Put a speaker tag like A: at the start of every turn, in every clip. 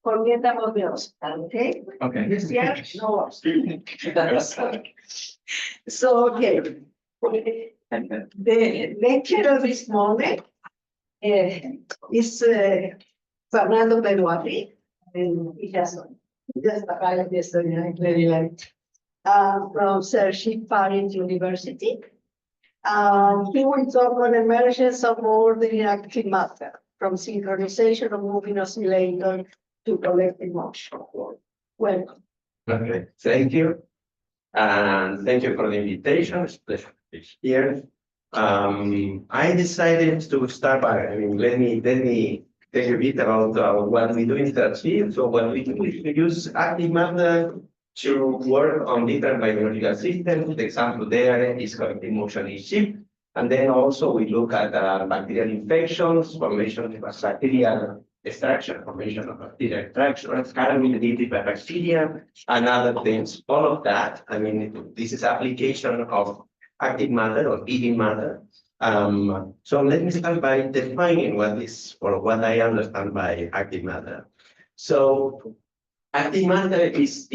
A: Forget the hospital, okay?
B: Okay.
A: This year, no hospital. So, okay. The lecturer of this moment is Fernando Peruani, and he just arrived yesterday, I'm very late, from Cergy Paris University. He will talk on emergence of ordinary active matter, from synchronization of moving oscillator to collective motion. Welcome.
B: Okay, thank you. And thank you for the invitation. It's a pleasure to be here. I decided to start by, let me tell you a bit about what we do in Cergy. So what we do is we use active matter to work on different biological systems. The example there is collective motion in sheep. And then also we look at bacterial infections, formation of bacterial extraction, formation of bacterial extraction, scalability by bacteria, and other things. All of that, this is application of active matter or living matter. So let me start by defining what is, or what I understand by active matter. So active matter is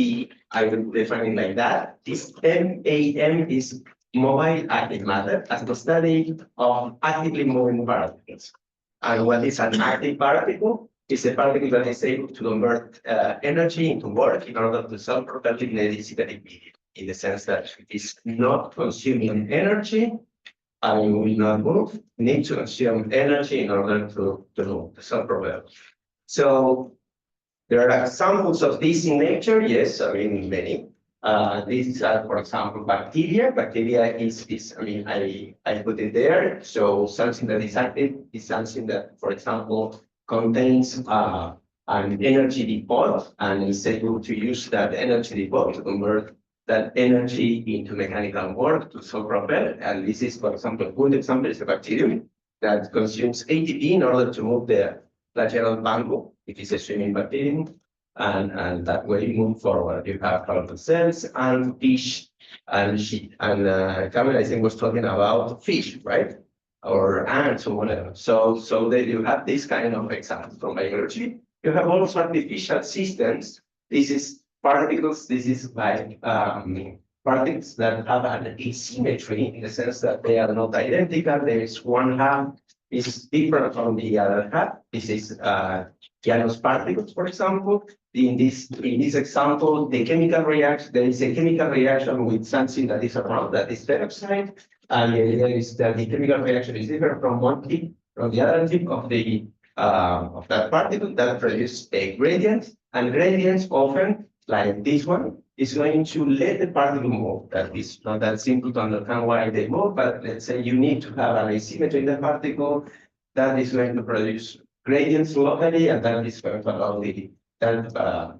B: I will define it like that. This MAM is mobile active matter, as the study of actively moving particles. And what is an active particle? It's a particle that is able to convert energy into work in order to self-propel in a dissipative medium, in the sense that it's not consuming energy and will not move, need to consume energy in order to move, to self-propel. So there are examples of this in nature, yes, many. These are, for example, bacteria. Bacteria is I put it there. So something that is active is something that, for example, contains an energy depot and is able to use that energy depot to convert that energy into mechanical work to self-propel. And this is, for example, a good example is a bacterium that consumes ATP in order to move the flagellal bamboo. It is a swimming bacterium. And that way you move forward. You have carbon cells and fish and sheep. And Camille, I think, was talking about fish, right? Or ants or whatever. So that you have this kind of examples from biology. You have also artificial systems. This is particles. This is like particles that have an asymmetry in the sense that they are not identical. There is one half is different from the other half. This is Janus particles, for example. In this example, the chemical reaction, there is a chemical reaction with something that is around, that is peroxide, and the idea is that the chemical reaction is different from one tip, from the other tip of that particle that produces a gradient, and gradients often, like this one, is going to let the particle move. That is not that simple to understand why they move, but let's say you need to have an asymmetry in the particle that is going to produce gradients locally, and that is going to allow that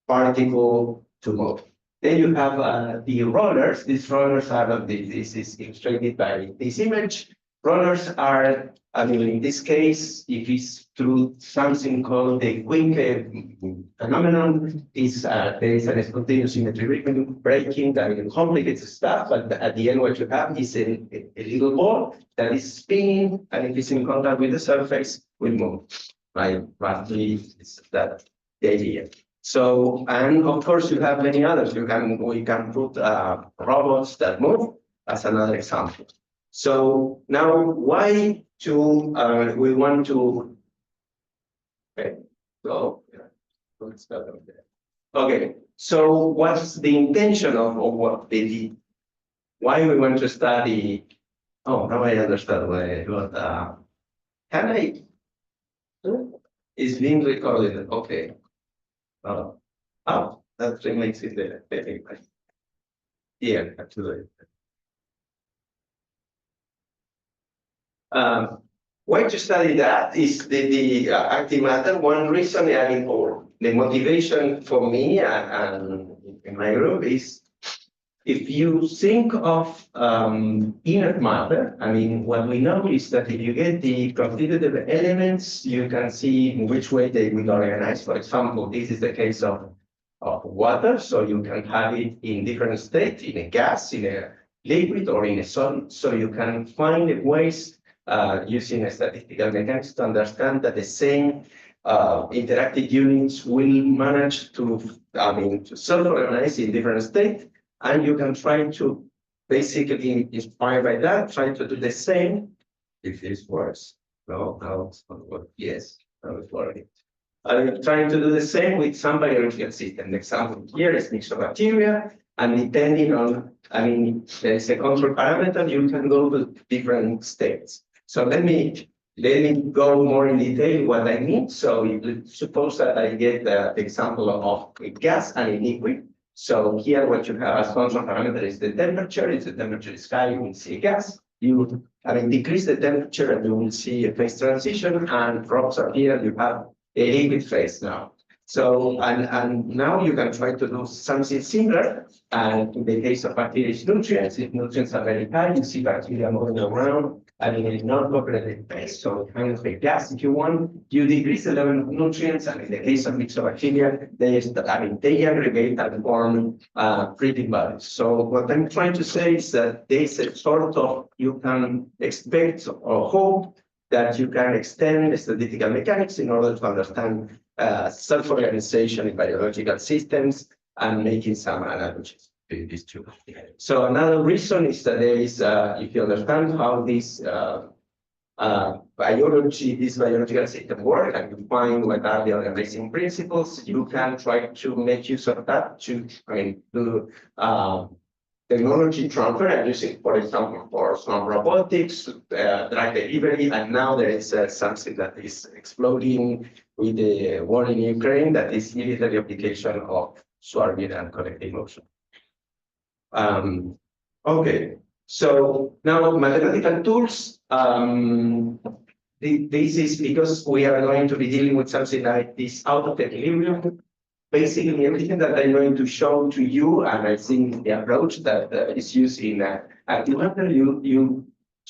B: particle to move. Then you have the rollers. These rollers are, this is illustrated by this image. Rollers are, in this case, if it's through something called the Quincke phenomenon, there is a spontaneous symmetry breaking that complicates stuff, but at the end what you have is a little ball that is spinning, and if it's in contact with the surface, will move. Right? Roughly, it's that the idea. So, and of course, you have many others. We can put robots that move as another example. So now, why we want to? Okay, so let's start over there. Okay, so what's the intention of what why we want to study? Oh, now I understand why. But can I? It's being recorded. Okay. Oh, that makes it there. Yeah, absolutely. Why to study that is the active matter. One reason, or the motivation for me and in my group is, if you think of inert matter, what we know is that if you get the constitutive elements, you can see in which way they will organize. For example, this is the case of water, so you can have it in different states, in a gas, in a liquid, or in a solid. So you can find ways using statistical mechanics to understand that the same interactive units will manage to, to self-organize in different states, and you can try to basically inspired by that, try to do the same. If this works, no, yes, no, it's working. I'm trying to do the same with some biological system. The example here is mixobacteria, and depending on, there is a control parameter, you can go to different states. So let me go more in detail what I mean. So suppose that I get the example of a gas and a liquid. So here what you have as control parameter is the temperature. If the temperature is high, you will see a gas. You decrease the temperature and you will see a phase transition, and drops are here, you have a liquid phase now. So, and now you can try to do something similar. And in the case of bacteria, nutrients, if nutrients are very high, you see bacteria moving around, in non-cooperative phase, so kind of a gas if you want, you decrease the level of nutrients, and in the case of mixobacteria, they aggregate and form breathing bodies. So what I'm trying to say is that there's a sort of, you can expect or hope that you can extend the statistical mechanics in order to understand self-organization in biological systems and making some analogies between these two. So another reason is that there is, if you understand how this biological system work, and you find what are the organizing principles, you can try to make use of that to do technology transfer and use it, for example, for some robotics, drug delivery, and now there is something that is exploding with the war in Ukraine, that is military application of swarming and collective motion. Okay, so now mathematical tools. This is because we are going to be dealing with something like this out of equilibrium. Basically, everything that I'm going to show to you, and I think the approach that is used in Actimatter, you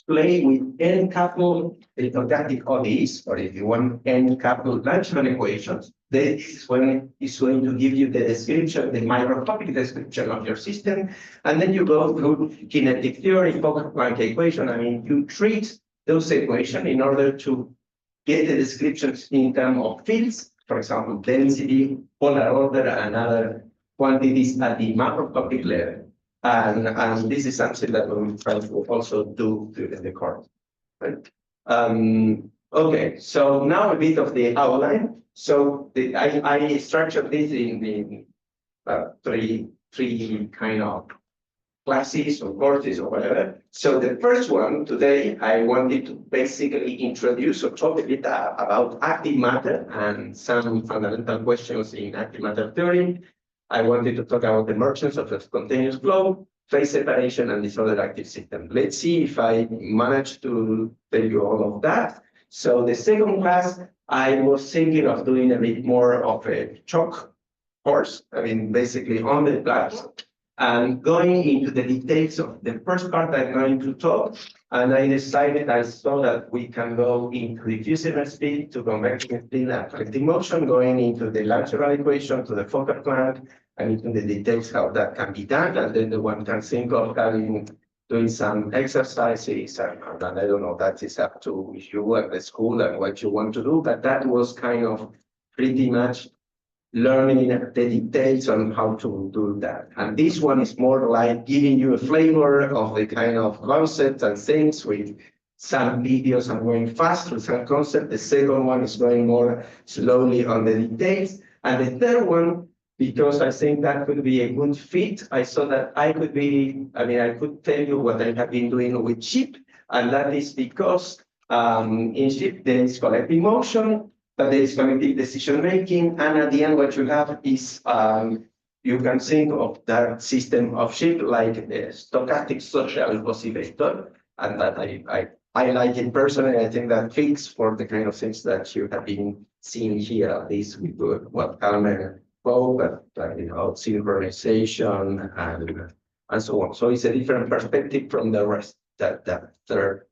B: play with n-coupled orthogonal ODEs, or if you want n-coupled Lanchman equations. This is when it's going to give you the description, the microscopic description of your system, and then you go through kinetic theory, Fokker-Planck equation. You treat those equations in order to get the descriptions in terms of fields. For example, density, polar order, and other quantities at the macroscopic level. And this is something that we will try to also do during the course. Right? Okay, so now a bit of the outline. So I structured this in three kind of classes or courses or whatever. So the first one today, I wanted to basically introduce or talk a bit about active matter and some fundamental questions in active matter theory. I wanted to talk about the emergence of a spontaneous flow, phase separation, and disordered active system. Let's see if I manage to tell you all of that. So the second class, I was thinking of doing a bit more of a chalk course. Basically on the class. And going into the details of the first part, I'm going to talk, and I saw that we can go into diffusive speed to convection speed and collective motion, going into the lateral equation to the Fokker-Planck, and into the details how that can be done. And then the one can think of doing some exercises, and I don't know, that is up to you and the school and what you want to do, but that was kind of pretty much learning the details on how to do that. And this one is more like giving you a flavor of the kind of concepts and things with some videos. I'm going fast through some concepts. The second one is going more slowly on the details. And the third one, because I think that could be a good fit, I saw that I could tell you what I have been doing with SHIP, and that is because in SHIP there is collective motion, but there is cognitive decision-making, and at the end what you have is, you can think of that system of SHIP like a stochastic social oscillator, and that I like it personally. I think that fits for the kind of things that you have been seeing here, at least with what Kalmer spoke, but synchronization and so on. So it's a different perspective from the rest, that third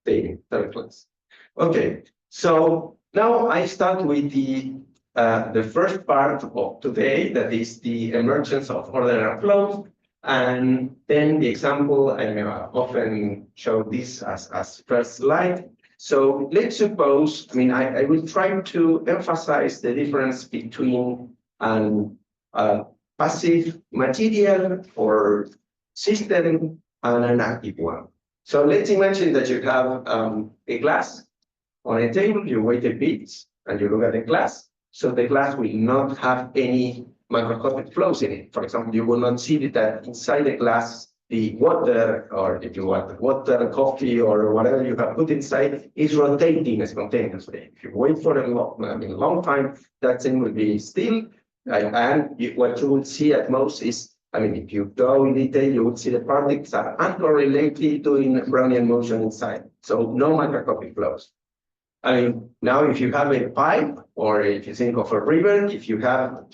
B: class. Okay, so now I start with the first part of today, that is the emergence of order and flow. And then the example, I often show this as first slide. So let's suppose, I mean, I will try to emphasize the difference between an passive material or system and an active one. So let's imagine that you have a glass on a table, you wait a bit, and you look at the glass. So the glass will not have any macroscopic flows in it. For example, you will not see that inside the glass, the water, or if you want water, coffee, or whatever you have put inside, is rotating spontaneously. If you wait for a long time, that thing will be still. And what you will see at most is, I mean, if you go in detail, you will see the particles are uncorrelated doing Brownian motion inside. So no macroscopic flows. I mean, now if you have a pipe, or if you think of a river, if you have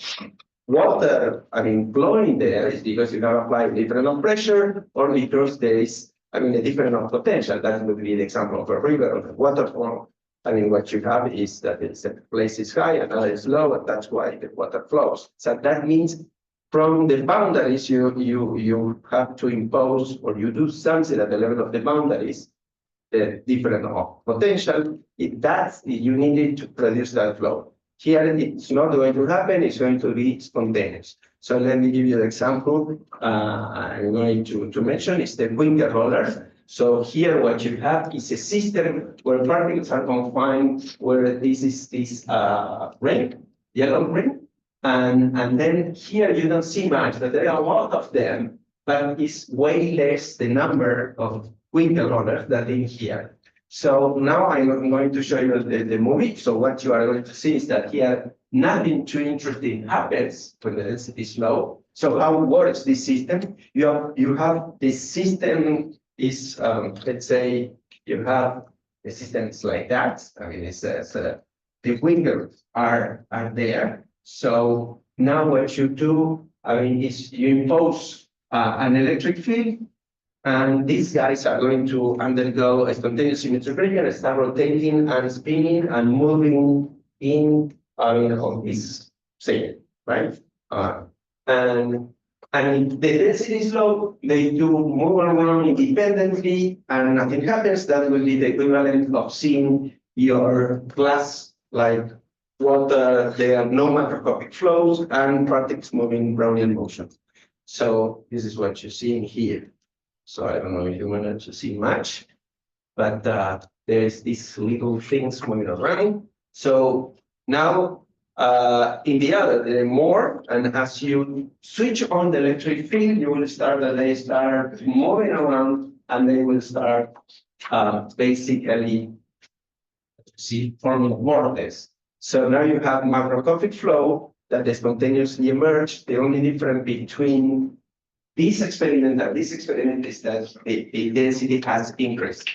B: water, I mean, flowing there, is because you have applied different of pressure, or because there is, I mean, a different of potential. That would be the example of a river or a waterfall. I mean, what you have is that the place is high, another is low, and that's why the water flows. So that means from the boundaries, you have to impose, or you do something at the level of the boundaries, the different of potential. You needed to produce that flow. Here, it's not going to happen, it's going to be spontaneous. So let me give you an example. I'm going to mention is the Winger roller. So here what you have is a system where particles are confined, where this is this ring, yellow ring. And then here you don't see much, but there are a lot of them, but it's way less the number of Winger rollers than in here. So now I'm going to show you the movie. So what you are going to see is that here, nothing too interesting happens when the density is low. So how works this system? You have this system is, let's say, you have the system is like that. I mean, it says the wingers are there. So now what you do, I mean, is you impose an electric field. And these guys are going to undergo a spontaneous symmetric gradient and start rotating and spinning and moving in on this thing, right? And if the density is low, they do move around independently and nothing happens. That will be the equivalent of seeing your glass like water, there are no macroscopic flows and particles moving Brownian motion. So this is what you're seeing here. So I don't know if you managed to see much, but there's these little things moving around. So now in the other, there are more, and as you switch on the electric field, you will start that they start moving around, and they will start basically forming vortex. So now you have macroscopic flow that spontaneously emerge. The only difference between this experiment and this experiment is that the density has increased.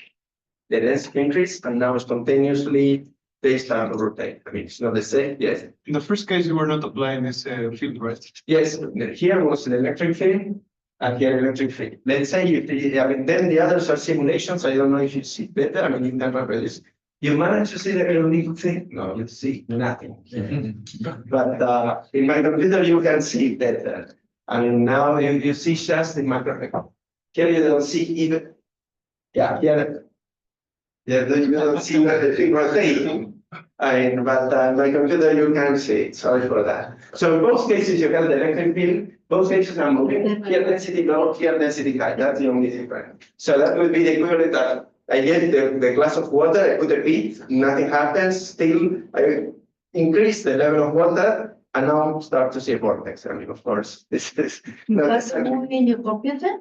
B: The density increased, and now spontaneously they start to rotate. I mean, it's not the same. Yes.
C: In the first case, you were not applying this field, right?
B: Yes. Here was the electric field, and here electric field. Let's say I mean, then the others are simulations. I don't know if you see better. I mean, you can remember this. You manage to see the little thing? No, you see nothing. But in my computer, you can see better. I mean, now you see just the macro. Here you don't see even, yeah, here you don't see the thing rotating. But my computer, you can see it. Sorry for that. So in both cases, you have the electric field. Both cases are moving. Here density low, here density high. That's the only difference. So that would be the equivalent that I get the glass of water, I put a bit, nothing happens. Still, I increase the level of water. And now start to see a vortex. I mean, of course, this is not
A: That's a movie in your computer?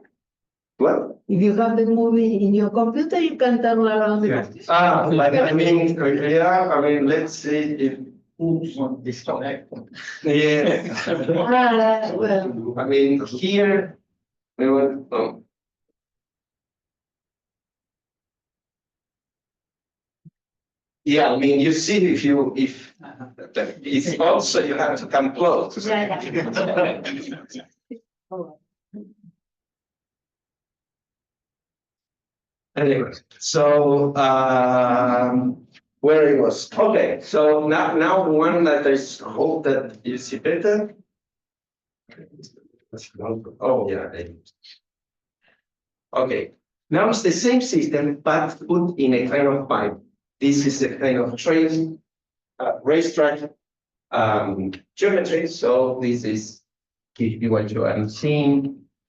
B: well.
A: If you have the movie in your computer, you can turn around the computer.
B: But I mean, yeah, I mean, let's see if
C: Disconnect.
B: yeah.
A: Well,
B: I mean, here we will. Oh. Yeah, I mean, you see, if it's also you have to come close.
A: yeah.
B: Anyway, so where it was. Okay, so now one that I hope that you see better. Oh yeah. Okay, now it's the same system but put in a kind of pipe. this is a kind of train, racetrack geometry. So this is what you are seeing.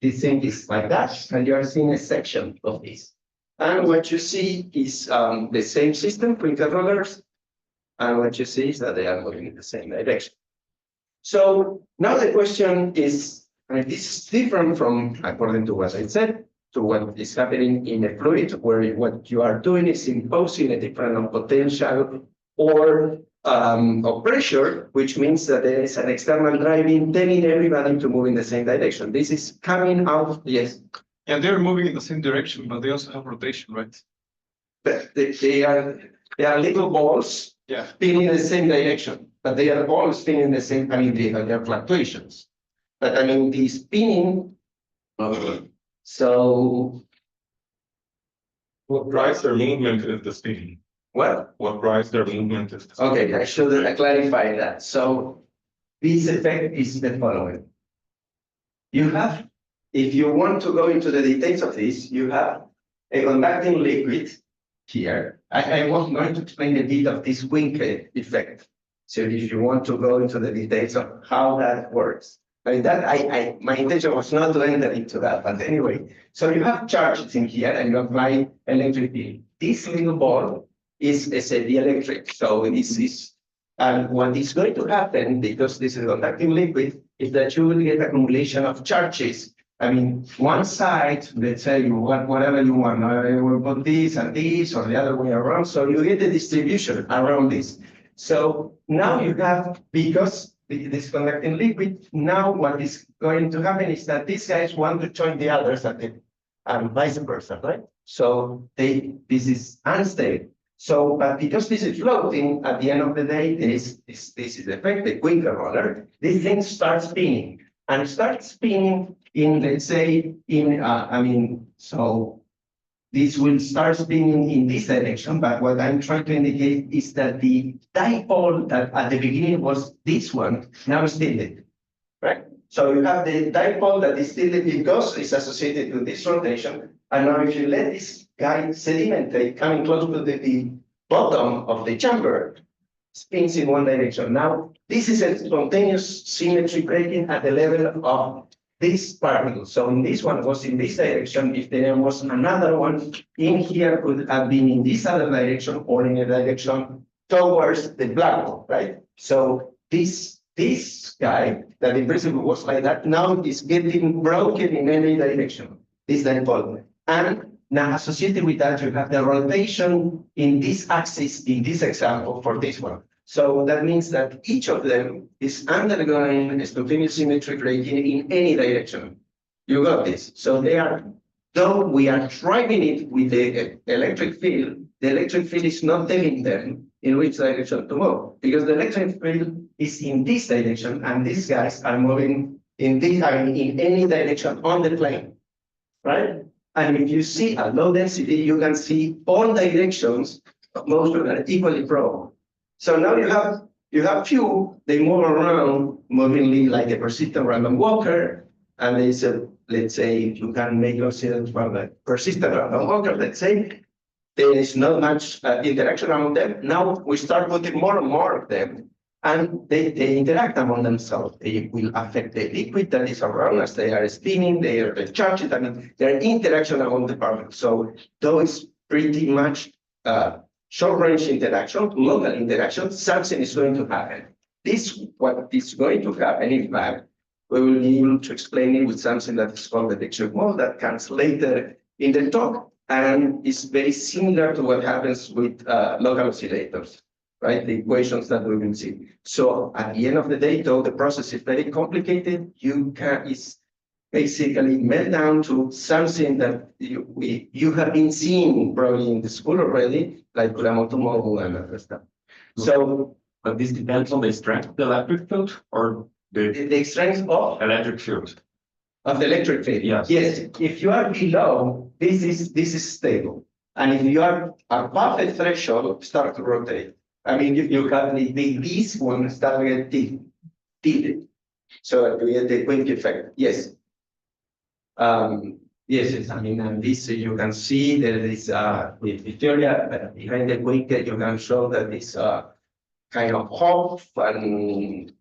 B: This thing is like that, and you are seeing a section of this. And what you see is the same system, printed rollers, and what you see is that they are moving in the same direction. So now the question is, I mean, this is different from, according to what I said, to what is happening in a fluid, where what you are doing is imposing a different potential or of pressure, which means that there is an external driving, telling everybody to move in the same direction. This is coming out, yes.
C: And they're moving in the same direction, but they also have rotation, right?
B: But they are little balls
C: Yeah.
B: spinning in the same direction, but they are all spinning the same. I mean, they are fluctuations. But I mean, the spinning. So
D: What drives their movement is the spinning.
B: what?
D: What drives their movement is the spinning.
B: Okay, I should clarify that. So this effect is the following. You have, if you want to go into the details of this, you have a conducting liquid here. I was going to explain a bit of this Winkel effect. So if you want to go into the details of how that works. I mean, that my intention was not to enter into that, but anyway. So you have charges in here and you apply electric field. This little ball is a dielectric. So this is, and what is going to happen, because this is a conducting liquid, is that you will get accumulation of charges. I mean, one side, let's say you want whatever you want. I will put this and this, or the other way around. So you get a distribution around this. So now you have, because this conducting liquid, now what is going to happen is that these guys want to join the others and vice versa, right? So this is unstable. So, but because this is floating, at the end of the day, this is the effect, the Winkel roller, this thing starts spinning. And starts spinning in, let's say, so this will start spinning in this direction, but what I'm trying to indicate is that the dipole that at the beginning was this one, now is tilted, right? So you have the dipole that is tilted because it's associated with this rotation, and now if you let this guy sedimentate, coming close to the bottom of the chamber, spins in one direction. Now, this is a spontaneous symmetry breaking at the level of this particle. So in this one was in this direction. If there was another one in here, could have been in this other direction or in a direction towards the black hole, right? So this guy that in principle was like that now is getting broken in any direction. This dipole. And now associated with that, you have the rotation in this axis in this example for this one. So that means that each of them is undergoing a spontaneous symmetry breaking in any direction. You got this. So they are, though we are driving it with the electric field is not telling them in which direction to move, because the electric field is in this direction and these guys are moving in any direction on the plane, right? And if you see at low density, you can see all directions, most of them are equally probable. So now you have few, they move around movingly like a persistent random walker, and there's a, let's say, you can make yourself from a persistent random walker, let's say, there is not much interaction among them. Now we start putting more and more of them, and they interact among themselves. They will affect the liquid that is around us. They are spinning, they are charged. I mean, there are interaction among the particles. So those pretty much short-range interaction, local interaction, something is going to happen. What is going to happen, in fact, we will be able to explain it with something that is called the electric mode that comes later in the talk, and is very similar to what happens with local oscillators, right? The equations that we will see. So at the end of the day, though the process is very complicated, it's basically melt down to something that you have been seeing probably in the school already, like Kuramoto model and other stuff. So,
D: But this depends on the strength of the electric field or
B: the strength of
D: electric field.
B: the electric field.
D: Yes.
B: Yes. If you are below, this is stable, and if you are above the threshold, start to rotate. I mean, you have these ones start to get tilted. So you get the Winkel effect. Yes. Yes, yes, I mean, and this you can see there is the theory behind the quick that you can show that this kind of hope and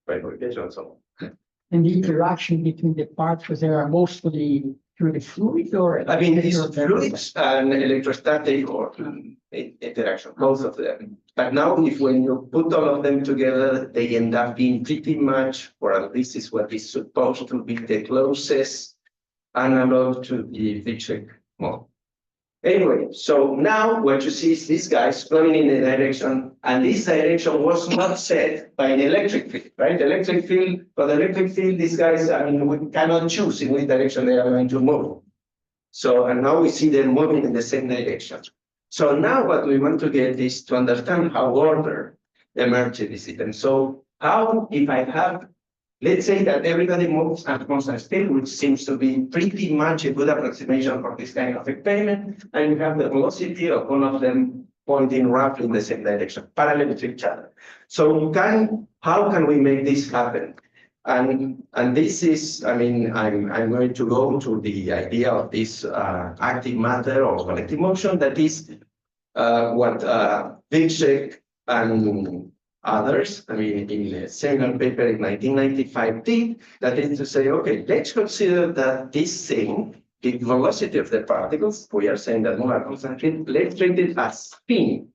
B: vibration and so on.
E: And the interaction between the particles there are mostly through the fluid or?
B: I mean, it's fluids and electrostatic or interaction, both of them. But now, if when you put all of them together, they end up being pretty much, or at least is what is supposed to be the closest analog to the Fichte model. Anyway, so now what you see is these guys going in a direction, and this direction was not set by the electric field, right? The electric field, for the electric field, these guys, I mean, we cannot choose in which direction they are going to move. So, and now we see them moving in the same direction. So now what we want to get is to understand how order emerges. And so how, if I have, let's say that everybody moves at constant speed, which seems to be pretty much a good approximation for this kind of experiment, and you have the velocity of one of them pointing roughly in the same direction, parallel to each other. So how can we make this happen? And this is, I mean, I'm going to go to the idea of this active matter or collective motion, that is what Fichte and others, I mean, in a single paper in 1995 did, that is to say, okay, let's consider that this thing, the velocity of the particles, we are saying that molar constant, let's treat it as spin,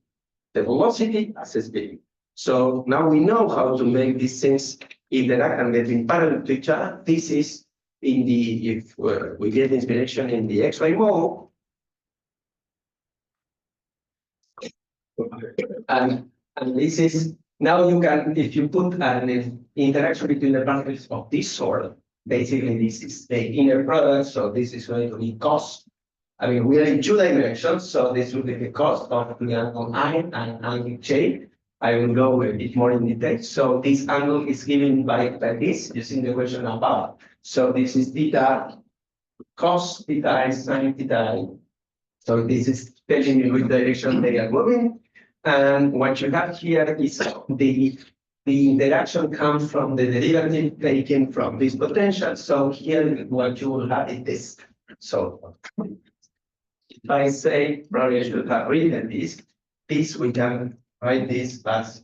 B: the velocity as a spin. So now we know how to make these things interact and get in parallel to each other. This is in the, if we get inspiration in the XY model. And this is, now you can, if you put an interaction between the particles of this sort, basically this is the inner product, so this is going to be cost. I mean, we are in 2 dimensions, so this will be the cost of the angle I and angle J. I will go a bit more in detail. So this angle is given by this, using the equation above. So this is theta, cos theta is sin theta. So this is telling you which direction they are moving. And what you have here is the interaction comes from the derivative taken from this potential. So here what you will have is this. So if I say, probably I should have written this we can write this as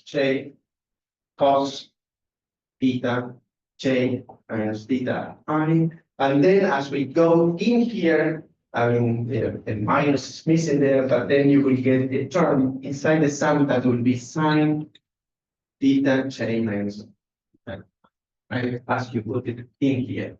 B: J cos theta J minus theta I. And then as we go in here, I mean, a minus is missing there, but then you will get a term inside the sum that will be sine theta J minus right, as you put it in here.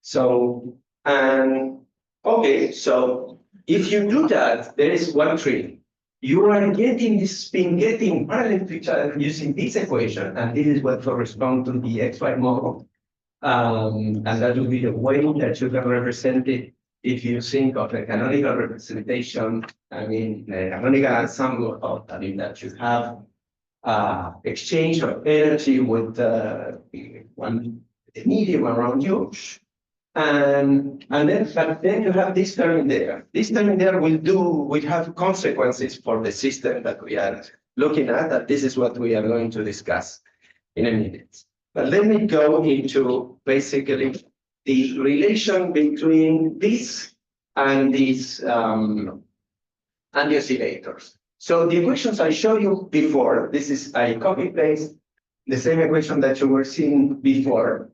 B: So, and okay, so if you do that, there is one trick. You are getting this spin getting parallel to each other using this equation, and this is what corresponds to the XY model. And that will be the way that you can represent it. If you think of a canonical representation, I mean, the canonical ensemble of, I mean, that you have exchange of energy with the medium around you. And then you have this term in there. This term in there will have consequences for the system that we are looking at, and this is what we are going to discuss in a minute. But let me go into basically the relation between this and these and the oscillators. So the equations I showed you before, this is I copy paste the same equation that you were seeing before.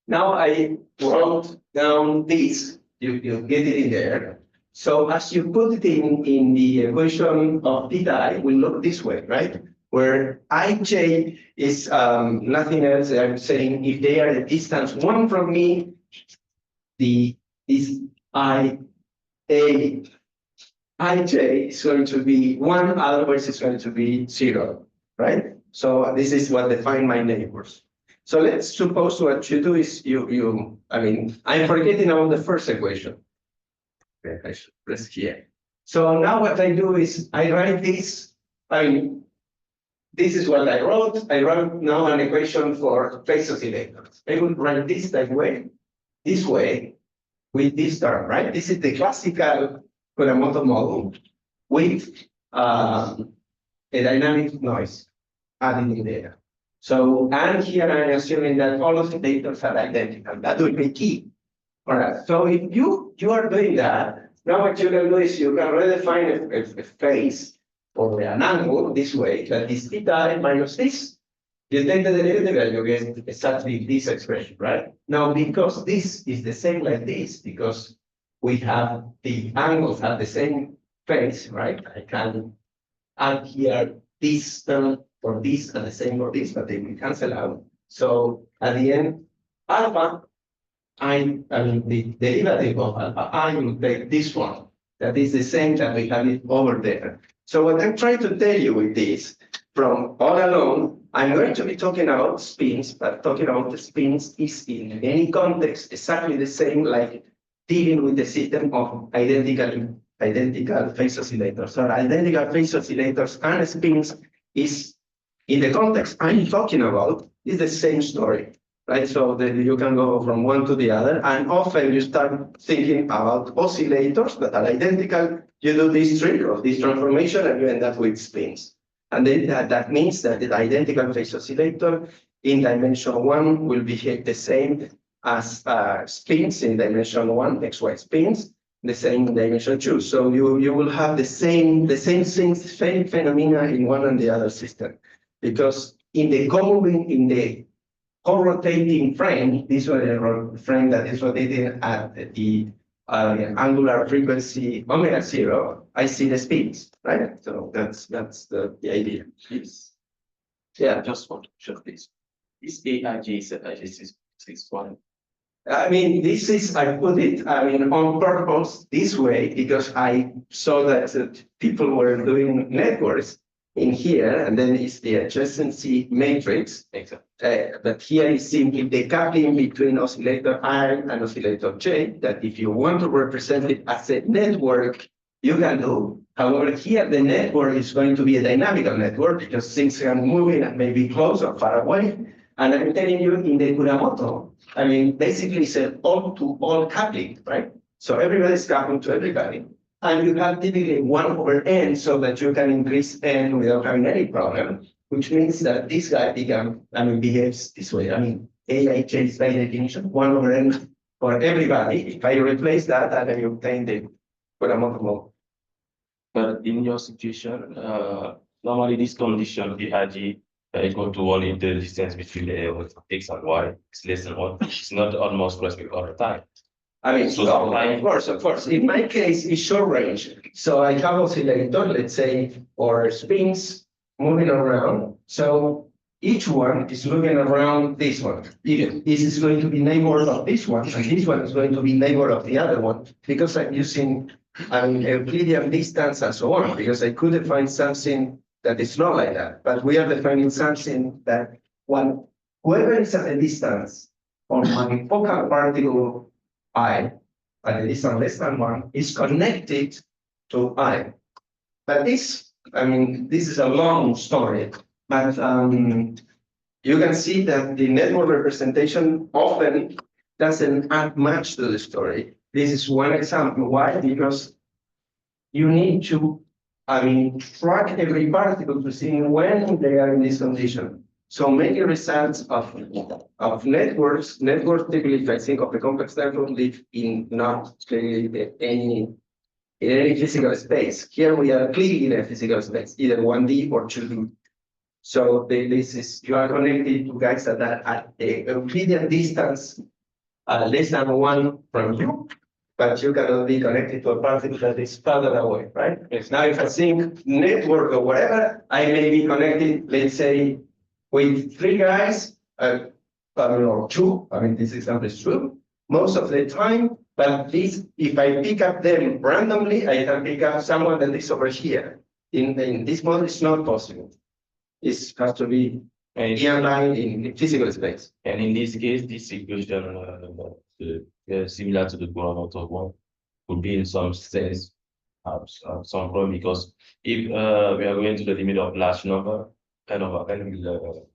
B: Now I wrote down this, you get it in there. So as you put it in the equation of theta, it will look this way, right? Where ij is nothing else. I'm saying if they are a distance 1 from me, this ij is going to be 1, otherwise it's going to be 0, right? So this is what define my neighbors. So let's suppose what you do is I mean, I'm forgetting about the first equation. Okay, I should press here. So now what I do is I write this, this is what I wrote. I wrote now an equation for phase oscillators. I will write this this way, with this term, right? This is the classical Kuramoto model with a dynamic noise added in there. So, and here I'm assuming that all oscillators are identical. That will be key. All right, so if you are doing that, now what you can do is you can redefine a phase or an angle this way, that is theta minus this. You take the derivative and you get exactly this expression, right? Now, because this is the same like this, because we have the angles at the same phase, right? I can add here this term for this and the same for this, but they will cancel out. So at the end, alpha, I mean, the derivative of alpha, I will take this one. That is the same that we have it over there. So what I'm trying to tell you with this, from all along, I'm going to be talking about spins, but talking about the spins is in any context exactly the same like dealing with the system of identical phase oscillators. So identical phase oscillators and spins is, in the context I'm talking about, is the same story, right? So you can go from one to the other, and often you start thinking about oscillators that are identical. You do this trick of this transformation, and you end up with spins. And then that means that the identical phase oscillator in dimension 1 will behave the same as spins in dimension 1, XY spins, the same in dimension 2. So you will have the same things, same phenomena in one and the other system. Because in the co-rotating frame, this was a frame that is rotating at the angular frequency omega 0, I see the spins, right? So that's the idea.
D: Yes.
B: Yeah.
D: Just want to check this. Is AIG set IG61?
B: I mean, this is, I put it, I mean, on purpose this way, because I saw that people were doing networks in here, and then it's the adjacency matrix.
D: Exactly.
B: But here is simply the coupling between oscillator I and oscillator J, that if you want to represent it as a network, you can do. However, here the network is going to be a dynamical network because things can move in and maybe close or far away. And I'm telling you, in the Kuramoto, I mean, basically it's an all-to-all coupling, right? So everybody's coupled to everybody. And you have typically 1/n so that you can increase n without having any problem, which means that this guy behaves this way. I mean, AIJ is by definition 1/n for everybody. If I replace that, and I obtain the Kuramoto mode.
D: But in your situation, normally this condition, the IG equal to 1 into the distance between the X and Y is less than 1. It's not almost correct all the time.
B: I mean,
D: So
B: of course. In my case, it's short range. So I have oscillator, let's say, or spins moving around. So each one is moving around this one. This is going to be neighbor of this one, and this one is going to be neighbor of the other one, because I'm using Euclidean distance and so on, because I could define something that is not like that. But we are defining something that whoever is at a distance from my focal particle I, at a distance less than 1, is connected to I. But this is a long story, but you can see that the network representation often doesn't add much to the story. This is one example. Why? Because you need to, track every particle to see when they are in this condition. So many results of networks typically, if I think of the complex network, live in not clearly in any physical space. Here we are clearly in a physical space, either 1D or 2D. So you are connected to guys that are at a Euclidean distance less than 1 from you, but you cannot be connected to a particle that is further away, right? Yes. Now, if I think network or whatever, I may be connected, let's say, with 3 guys, or 2. This example is true most of the time. But if I pick up them randomly, I can pick up someone that is over here. In this model, it's not possible. It has to be nearby in physical space.
D: And in this case, this equation, similar to the Kuramoto one, would be in some sense some problem, because if we are going to the limit of large number, n will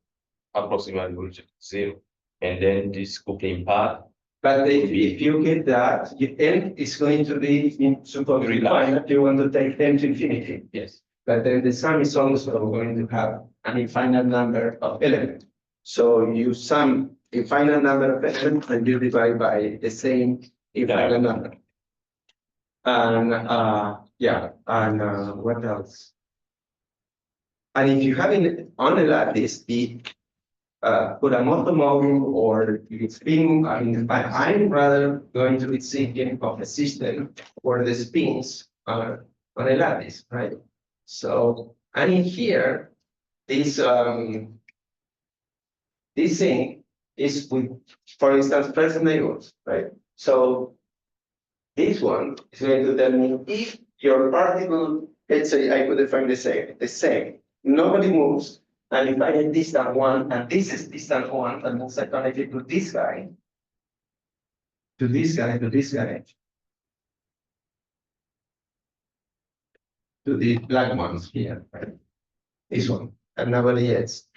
D: approximately reach 0, and then this coupling part.
B: But if you get that, n is going to be supposed to fine if you want to take n to infinity.
D: Yes.
B: But then the sum is also going to have an infinite number of elements. So you sum infinite number of elements and you divide by the same if I remember. And yeah, and what else? And if you have it on a lattice, the put a multimodal or spin, I mean, I'm rather going to be thinking of a system where the spins are on a lattice, right? So, and in here, this this thing is with, for instance, present neighbors, right? So this one is going to tell me if your particle, let's say I could define the same, nobody moves, and if I am distant one, and this is distant one, and also connected to this guy, to this guy, to this guy, to the black ones here, right? This one, and nobody else.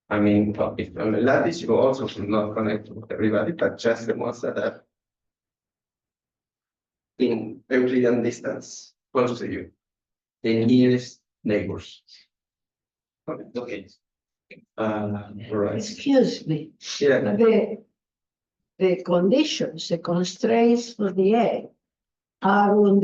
B: I mean, if on the lattice, you also should not connect to everybody, but just the ones that are in Euclidean distance close to you, the nearest neighbors. Okay. Right.
A: Excuse me,
B: Yeah.
A: the conditions, the constraints for the A are on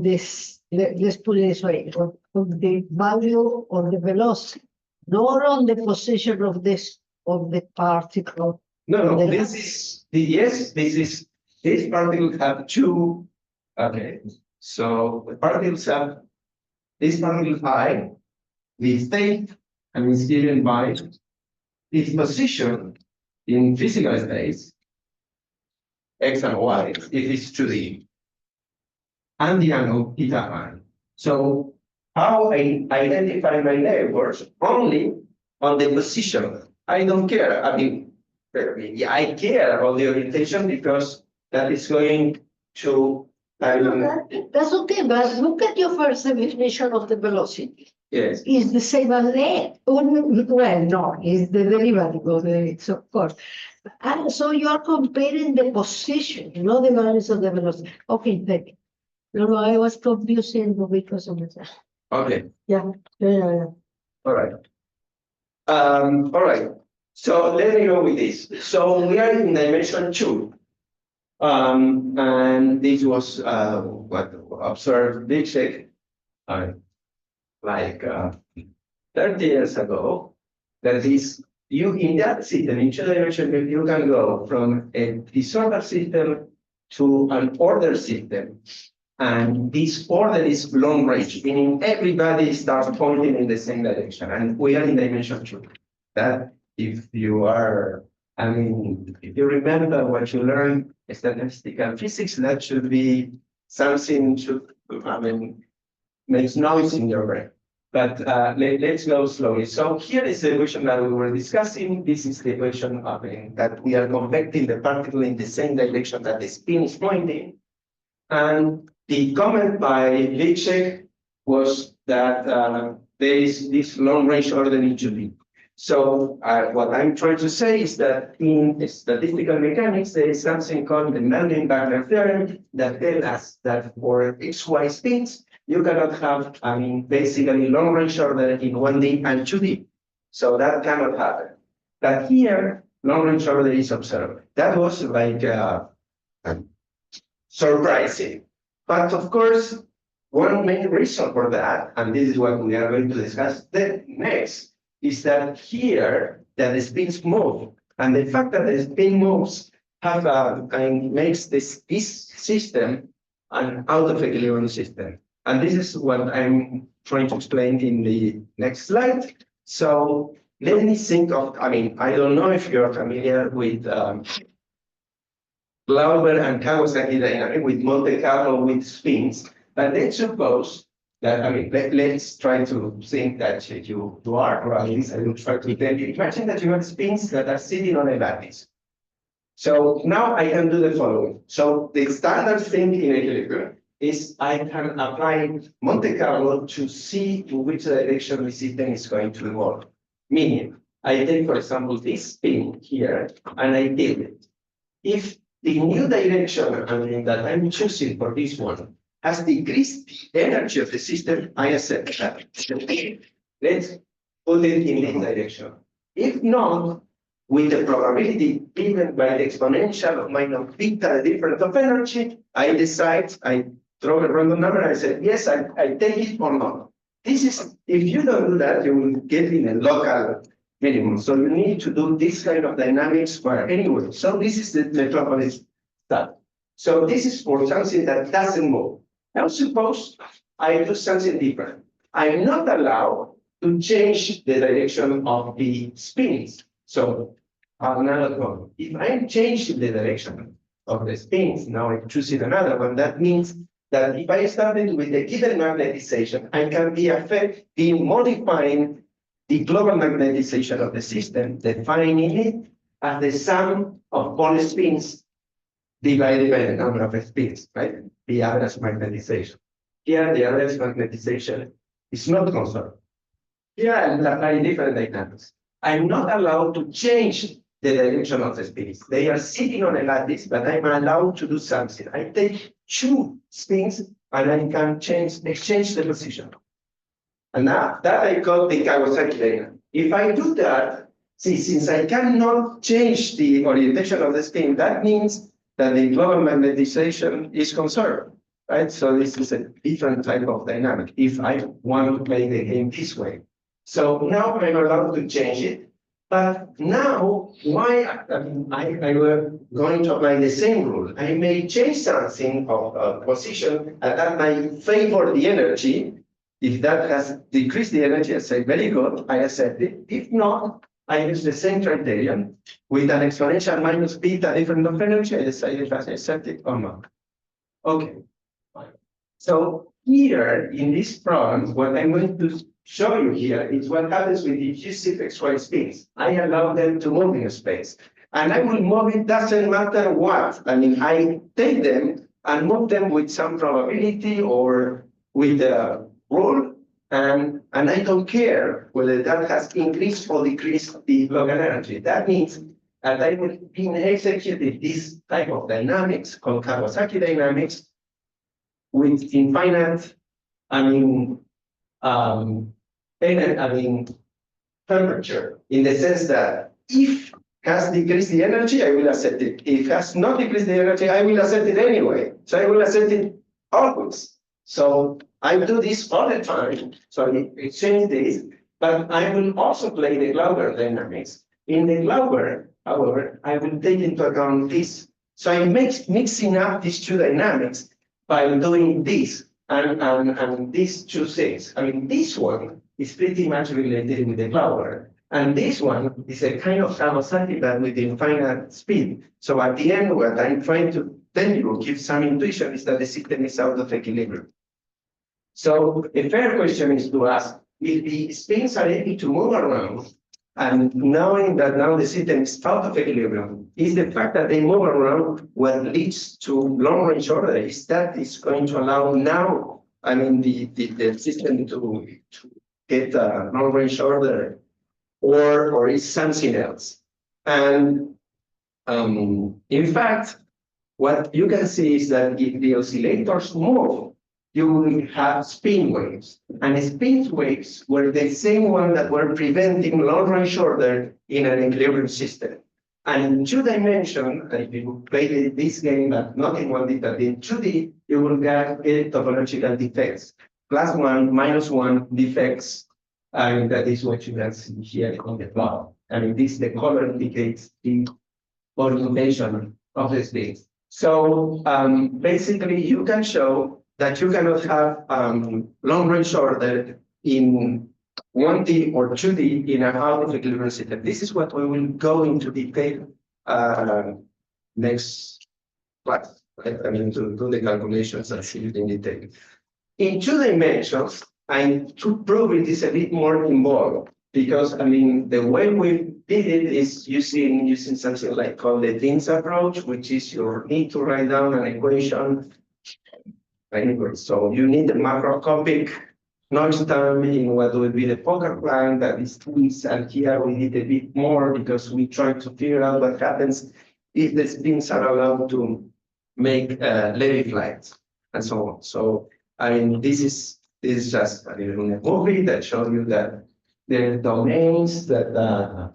A: this, let's put it this way, on the value of the velocity, not on the position of the particle.
B: No,
A: The
B: this is these particles have two. Okay, so the particles have this particle I, the state, and is given by its position in physical states, x and y, if it's 2D, and the angle theta I. So how I identify my neighbors only on the position. I don't care. I mean, yeah, I care about the orientation because that is going to.
A: That's okay, but look at your first definition of the velocity.
B: Yes.
A: Is the same as that. Well, no, it's the derivative of it, of course. And so you are comparing the position, not the values of the velocity. Okay, thank you. No, I was confusing because of that.
B: Okay.
A: Yeah.
B: All right. All right. So let me go with this. So we are in dimension 2. And this was what observed Dixit like 30 years ago. That is, you in that system, in 2 dimensions, you can go from a disordered system to an ordered system. And this order is long range, meaning everybody starts pointing in the same direction. And we are in dimension 2. That if you are, I mean, if you remember what you learned in statistical physics, that should be something to, I mean, makes noise in your brain. But let's go slowly. So here is the equation that we were discussing. This is the equation of that we are convecting the particle in the same direction that the spin is pointing. And the comment by Lichek was that there is this long range ordering to be. So what I'm trying to say is that in statistical mechanics, there is something called the Melvin-Wagner theorem that tells us that for XY spins, you cannot have, I mean, basically long range order in 1D and 2D. So that cannot happen. But here, long range order is observed. That was like surprising. But of course, one main reason for that, and this is what we are going to discuss next, is that here that the spins move, and the fact that the spin moves have and makes this system an out of equilibrium system. And this is what I'm trying to explain in the next slide. So let me think of, I mean, I don't know if you're familiar with Glauber and Kawasaki dynamic with Monte Carlo with spins, but let's suppose that, I mean, let's try to think that you are, or at least I will try to tell you, imagine that you have spins that are sitting on a lattice. So now I can do the following. So the standard thing in equilibrium is I can apply Monte Carlo to see to which direction the system is going to evolve. Meaning, I take, for example, this spin here, and I tilt it. If the new direction, I mean, that I'm choosing for this one has decreased the energy of the system, I accept that. Let's put it in this direction. If not, with the probability given by the exponential of minus beta, the difference of energy, I decide, I throw a random number, I say, yes, I take it or not. This is, if you don't do that, you will get in a local minimum. So you need to do this kind of dynamics for anyway. So this is the metropolis stuff. So this is for something that doesn't move. Now suppose I do something different. I'm not allowed to change the direction of the spins. So another one, if I'm changing the direction of the spins, now I'm choosing another one, that means that if I started with the given magnetization, I can be modifying the global magnetization of the system, defining it as the sum of all spins divided by the number of spins, right? The average magnetization. Here, the average magnetization is not conserved. Here, I'm applying different dynamics. I'm not allowed to change the direction of the spins. They are sitting on a lattice, but I'm allowed to do something. I take two spins and I can exchange the position. And now that I call the Kawasaki dynamic. If I do that, see, since I cannot change the orientation of the spin, that means that the global magnetization is conserved, right? So this is a different type of dynamic if I want to play the game this way. So now I'm allowed to change it. But now, why? I were going to apply the same rule. I may change something of position, and that might favor the energy. If that has decreased the energy, I say, very good, I accept it. If not, I use the same criterion with an exponential minus beta difference of energy. I decide if I accept it or not. Okay. So here in this problem, what I'm going to show you here is what happens with diffusive XY spins. I allow them to move in space. And I will move it, doesn't matter what. I mean, I take them and move them with some probability or with a rule, and I don't care whether that has increased or decreased the local energy. That means that I will be executing this type of dynamics called Kawasaki dynamics with infinite, temperature, in the sense that if has decreased the energy, I will accept it. If has not decreased the energy, I will accept it anyway. So I will accept it always. So I do this all the time. So I exchange this, but I will also play the Glauber dynamics. In the Glauber, however, I will take into account this. So I'm mixing up these two dynamics by doing this and these two things. I mean, this one is pretty much related with the Glauber. And this one is a kind of Kawasaki but with infinite speed. So at the end, what I'm trying to tell you, give some intuition, is that the system is out of equilibrium. So a fair question is to ask, if the spins are able to move around, and knowing that now the system is out of equilibrium, is the fact that they move around what leads to long-range order, is that is going to allow now, the system to get a long-range order, or is something else? And in fact, what you can see is that if the oscillators move, you will have spin waves. And spin waves were the same one that were preventing long-range order in an equilibrium system. And in 2 dimensions, if you play this game, but not in 1D, but in 2D, you will get topological defects. +1, -1 defects, and that is what you can see here on the plot. The color indicates the orientation of the space. So basically, you can show that you cannot have long-range order in 1D or 2D in an out of equilibrium system. This is what we will go into detail next class. Right? To do the calculations and see it in detail. In 2 dimensions, and to prove it is a bit more involved, because the way we did it is using something like called the DINS approach, which is you need to write down an equation. Anyway, so you need the macroscopic noise time in what would be the Fokker plan, that is this, and here we did a bit more because we tried to figure out what happens if the spins are allowed to make Levy flights and so on. So this is just a movie that shows you that the domains that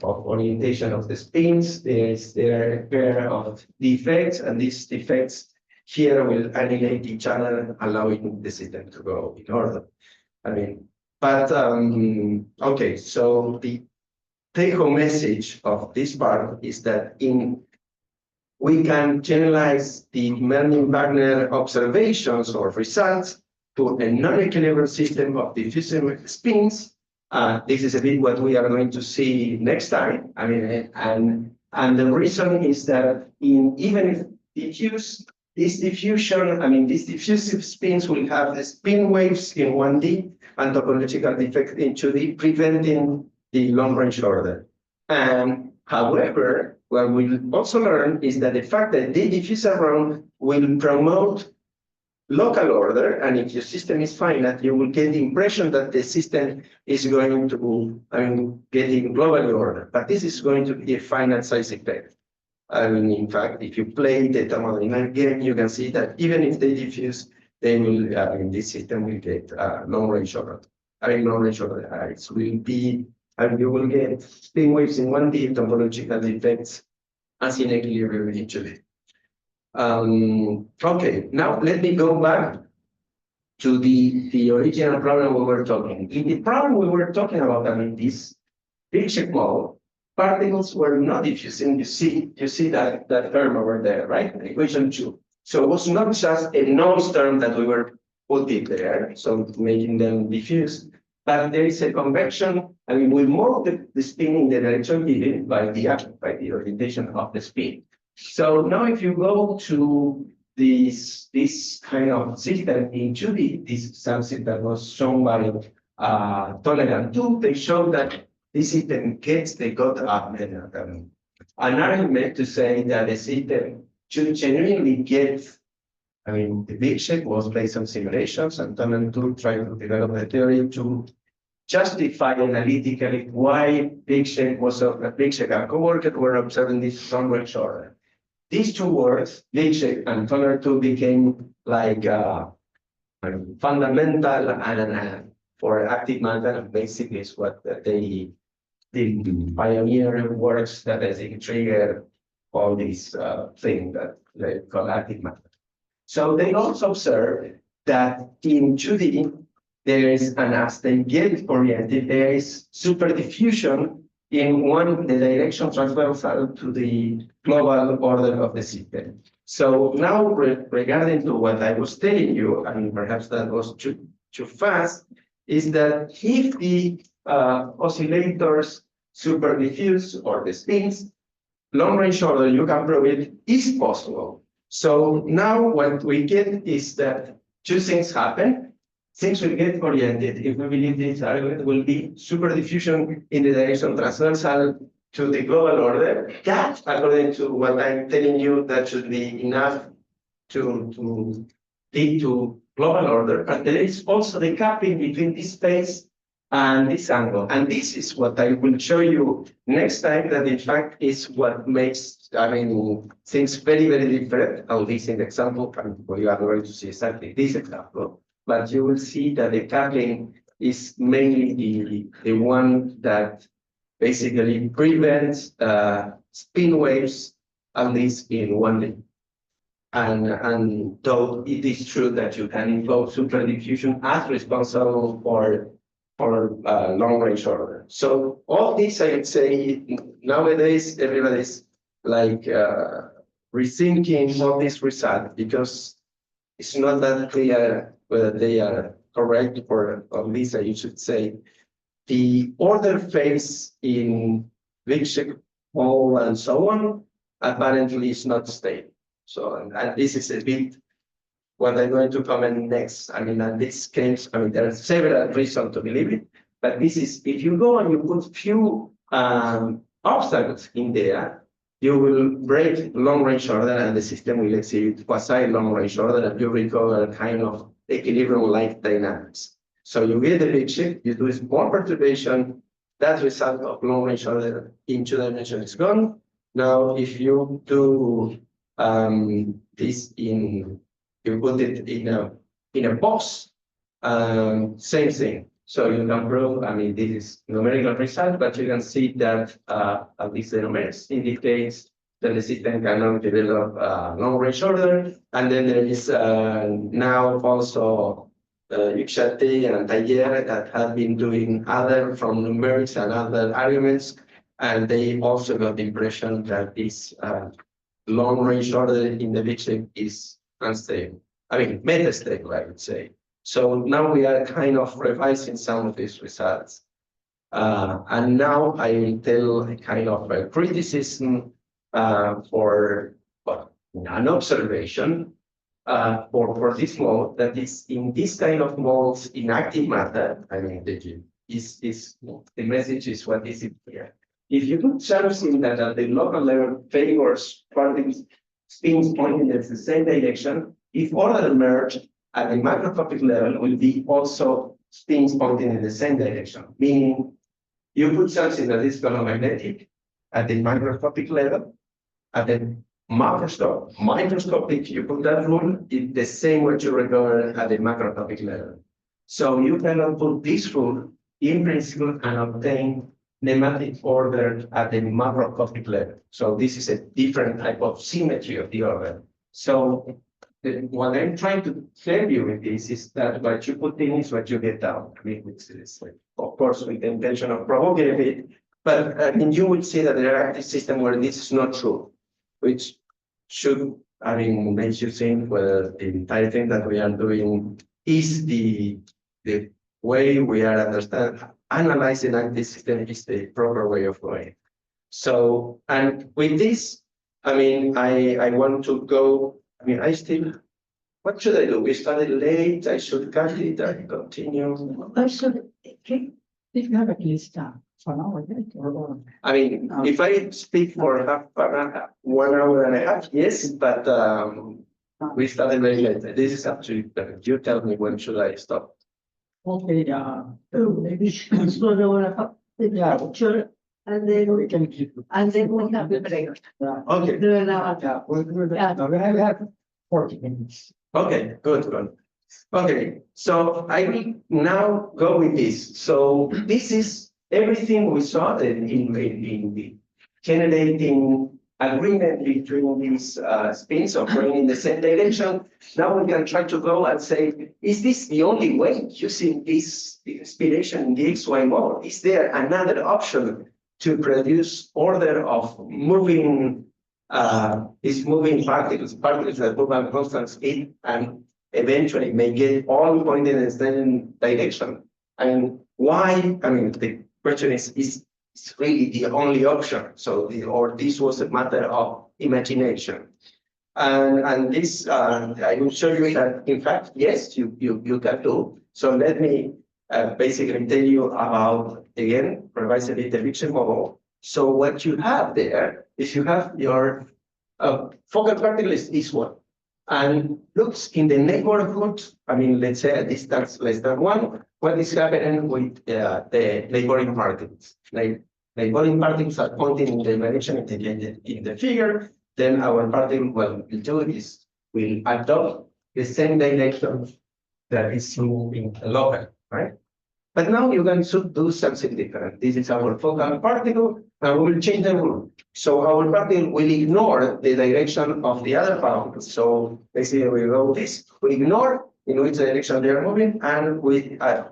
B: of orientation of the spins. There are a pair of defects, and these defects here will annihilate each other, allowing the system to go in order. I mean, but okay. So the take-home message of this part is that we can generalize the Merlin-Wagner observations or results to a non-equilibrium system of diffusive spins. This is a bit what we are going to see next time. I mean, and the reason is that even if this diffusion, I mean, these diffusive spins will have the spin waves in 1D and topological defect in 2D, preventing the long-range order. And however, what we'll also learn is that the fact that they diffuse around will promote local order, and if your system is finite, you will get the impression that the system is going to, getting globally ordered. But this is going to be a finite size effect. I mean, in fact, if you play the thermodynamic game, you can see that even if they diffuse, they will, this system will get long-range order. Long-range order will be, and you will get spin waves in 1D, topological defects as in equilibrium eventually. Okay, now let me go back to the original problem we were talking. In the problem we were talking about, this big shape model, particles were not diffusing. You see that term over there, right? Equation 2. So it was not just a noise term that we were putting there, so making them diffuse, but there is a convection. We move the spin in the direction given by the orientation of the spin. So now if you go to this kind of system in 2D, this is something that was shown by Tolerant 2, they showed that this system got an argument to say that the system should genuinely get, the big shape was based on simulations, and Tolerant 2 tried to develop a theory to justify analytically why big shape and coworker were observing this long-range order. These two words, big shape and Tolerant 2, became like fundamental and for active matter, and basically is what the pioneer works that I think trigger all these things that they call active matter. So they also observed that in 2D, there is, and as they get oriented, there is super diffusion in the direction transversal to the global order of the system. So now, regarding to what I was telling you, and perhaps that was too fast, is that if the oscillators super diffuse or the spins, long-range order, you can prove it, is possible. So now what we get is that two things happen. Things will get oriented if we believe this argument will be super diffusion in the direction transversal to the global order. That, according to what I'm telling you, that should be enough to lead to global order. But there is also the coupling between this space and this angle. And this is what I will show you next time, that in fact is what makes, things very, very different. At least in the example, you are going to see exactly this example. But you will see that the coupling is mainly the one that basically prevents spin waves, at least in 1D. And though it is true that you can invoke super diffusion as responsible for long-range order. So all this, I would say, nowadays everybody's like rethinking all this result, because it's not that clear whether they are correct, or at least you should say the order phase in big shape hole and so on apparently is not stable. So, and this is a bit what I'm going to comment next. In this case, there are several reasons to believe it, but this is, if you go and you put few obstacles in there, you will break long-range order and the system will exhibit quasi-long-range order, and you recover a kind of equilibrium-like dynamics. So you get a big shift, you do more perturbation, that result of long-range order in 2 dimensions is gone. Now, if you do this you put it in a box, same thing. So you can prove, I mean, this is numerical result, but you can see that at least the numerics indicates that the system cannot develop long-range order. And then there is now also Yuxate and Taller that have been doing other from numerics and other arguments. And they also got the impression that this long-range order in the big shape is unstable. I mean, metastable, I would say. So now we are kind of revising some of these results. And now I will tell a kind of a criticism for an observation for this mode that is in this kind of modes in active matter. I mean, the message is what is it here. If you put something that at the local level favors particles spins pointing in the same direction, if order merge at the macroscopic level will be also spins pointing in the same direction, meaning you put something that is ferromagnetic at the macroscopic level, at the microscopic, you put that rule, it's the same what you recover at the macroscopic level. So you cannot put this rule in principle and obtain nematic order at the macroscopic level. So this is a different type of symmetry of the order. So what I'm trying to tell you with this is that what you put in is what you get out. I mean, it's of course with the intention of provoking a bit, but I mean, you will see that there are active systems where this is not true, which should, I mean, make you think whether the entire thing that we are doing is the way we are analyzing active system is the proper way of going. So, and with this, I mean, I want to go. I mean, what should I do? We started late, I should cut it, I continue.
E: I should, if you have at least for an hour, right? Or
B: I mean, if I speak for 1 hour and a half, yes, but we started very late. This is up to you. You tell me when should I stop.
E: okay,
A: Maybe slow down
E: yeah,
A: picture and then
E: we can keep.
A: and then we have the break.
E: Yeah,
B: Okay,
A: Do an hour.
E: yeah, we have 40 minutes.
B: okay, good. Okay, so I will now go with this. So this is everything we saw in the generating agreement between these spins operating in the same direction. Now we can try to go and say, is this the only way using this inspiration in the XY mode? Is there another option to produce order of moving moving particles that move at constant speed and eventually may get all pointed in the same direction? And why? I mean, the question is it's really the only option. So, or this was a matter of imagination. And this, I will show you that, in fact, yes, you can do. So let me basically tell you about, again, revise a bit the picture model. So what you have there is you have your focal particle is this one. And looks in the neighborhood, I mean, let's say a distance less than 1, what is happening with the neighboring particles? Neighboring particles are pointing in the direction indicated in the figure. Then our particle, what will do is will adopt the same direction that is moving local, right? But now you can do something different. This is our focal particle, and we will change the rule. So our particle will ignore the direction of the other particles. So basically we go this, we ignore in which direction they are moving, and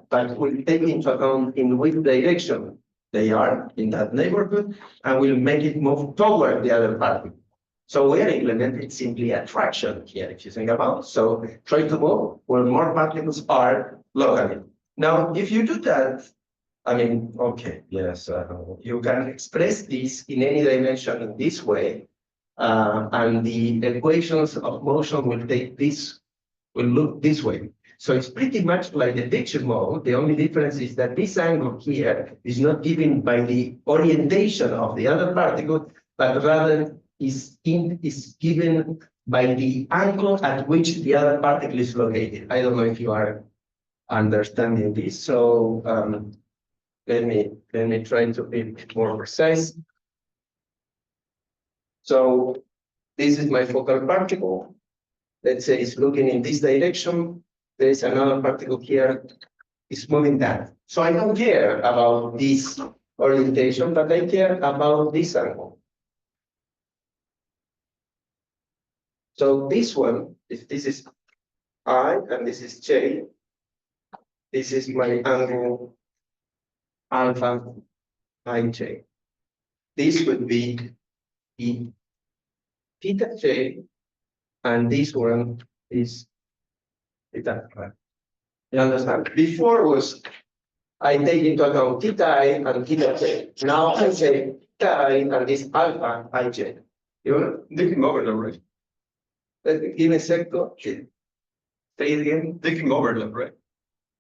B: but we'll take into account in which direction they are in that neighborhood, and we'll make it move toward the other particle. So we are implementing simply attraction here, if you think about it. So try to move where more particles are locally. Now, if you do that, I mean, okay, yes, you can express this in any dimension in this way, and the equations of motion will look this way. So it's pretty much like the picture model. The only difference is that this angle here is not given by the orientation of the other particle, but rather is given by the angle at which the other particle is located. I don't know if you are understanding this. So let me try to be more precise. So this is my focal particle. Let's say it's looking in this direction. There is another particle here is moving that. So I don't care about this orientation, but I care about this angle. So this one, if this is I and this is J, this is my angle alpha ij. This would be E theta j, and this one is theta phi. You understand? Before was I take into account theta I and theta j. Now I say theta I and this alpha ij. You know?
C: They can overlap, right?
B: Give me a second. Say it again.
C: They can overlap, right?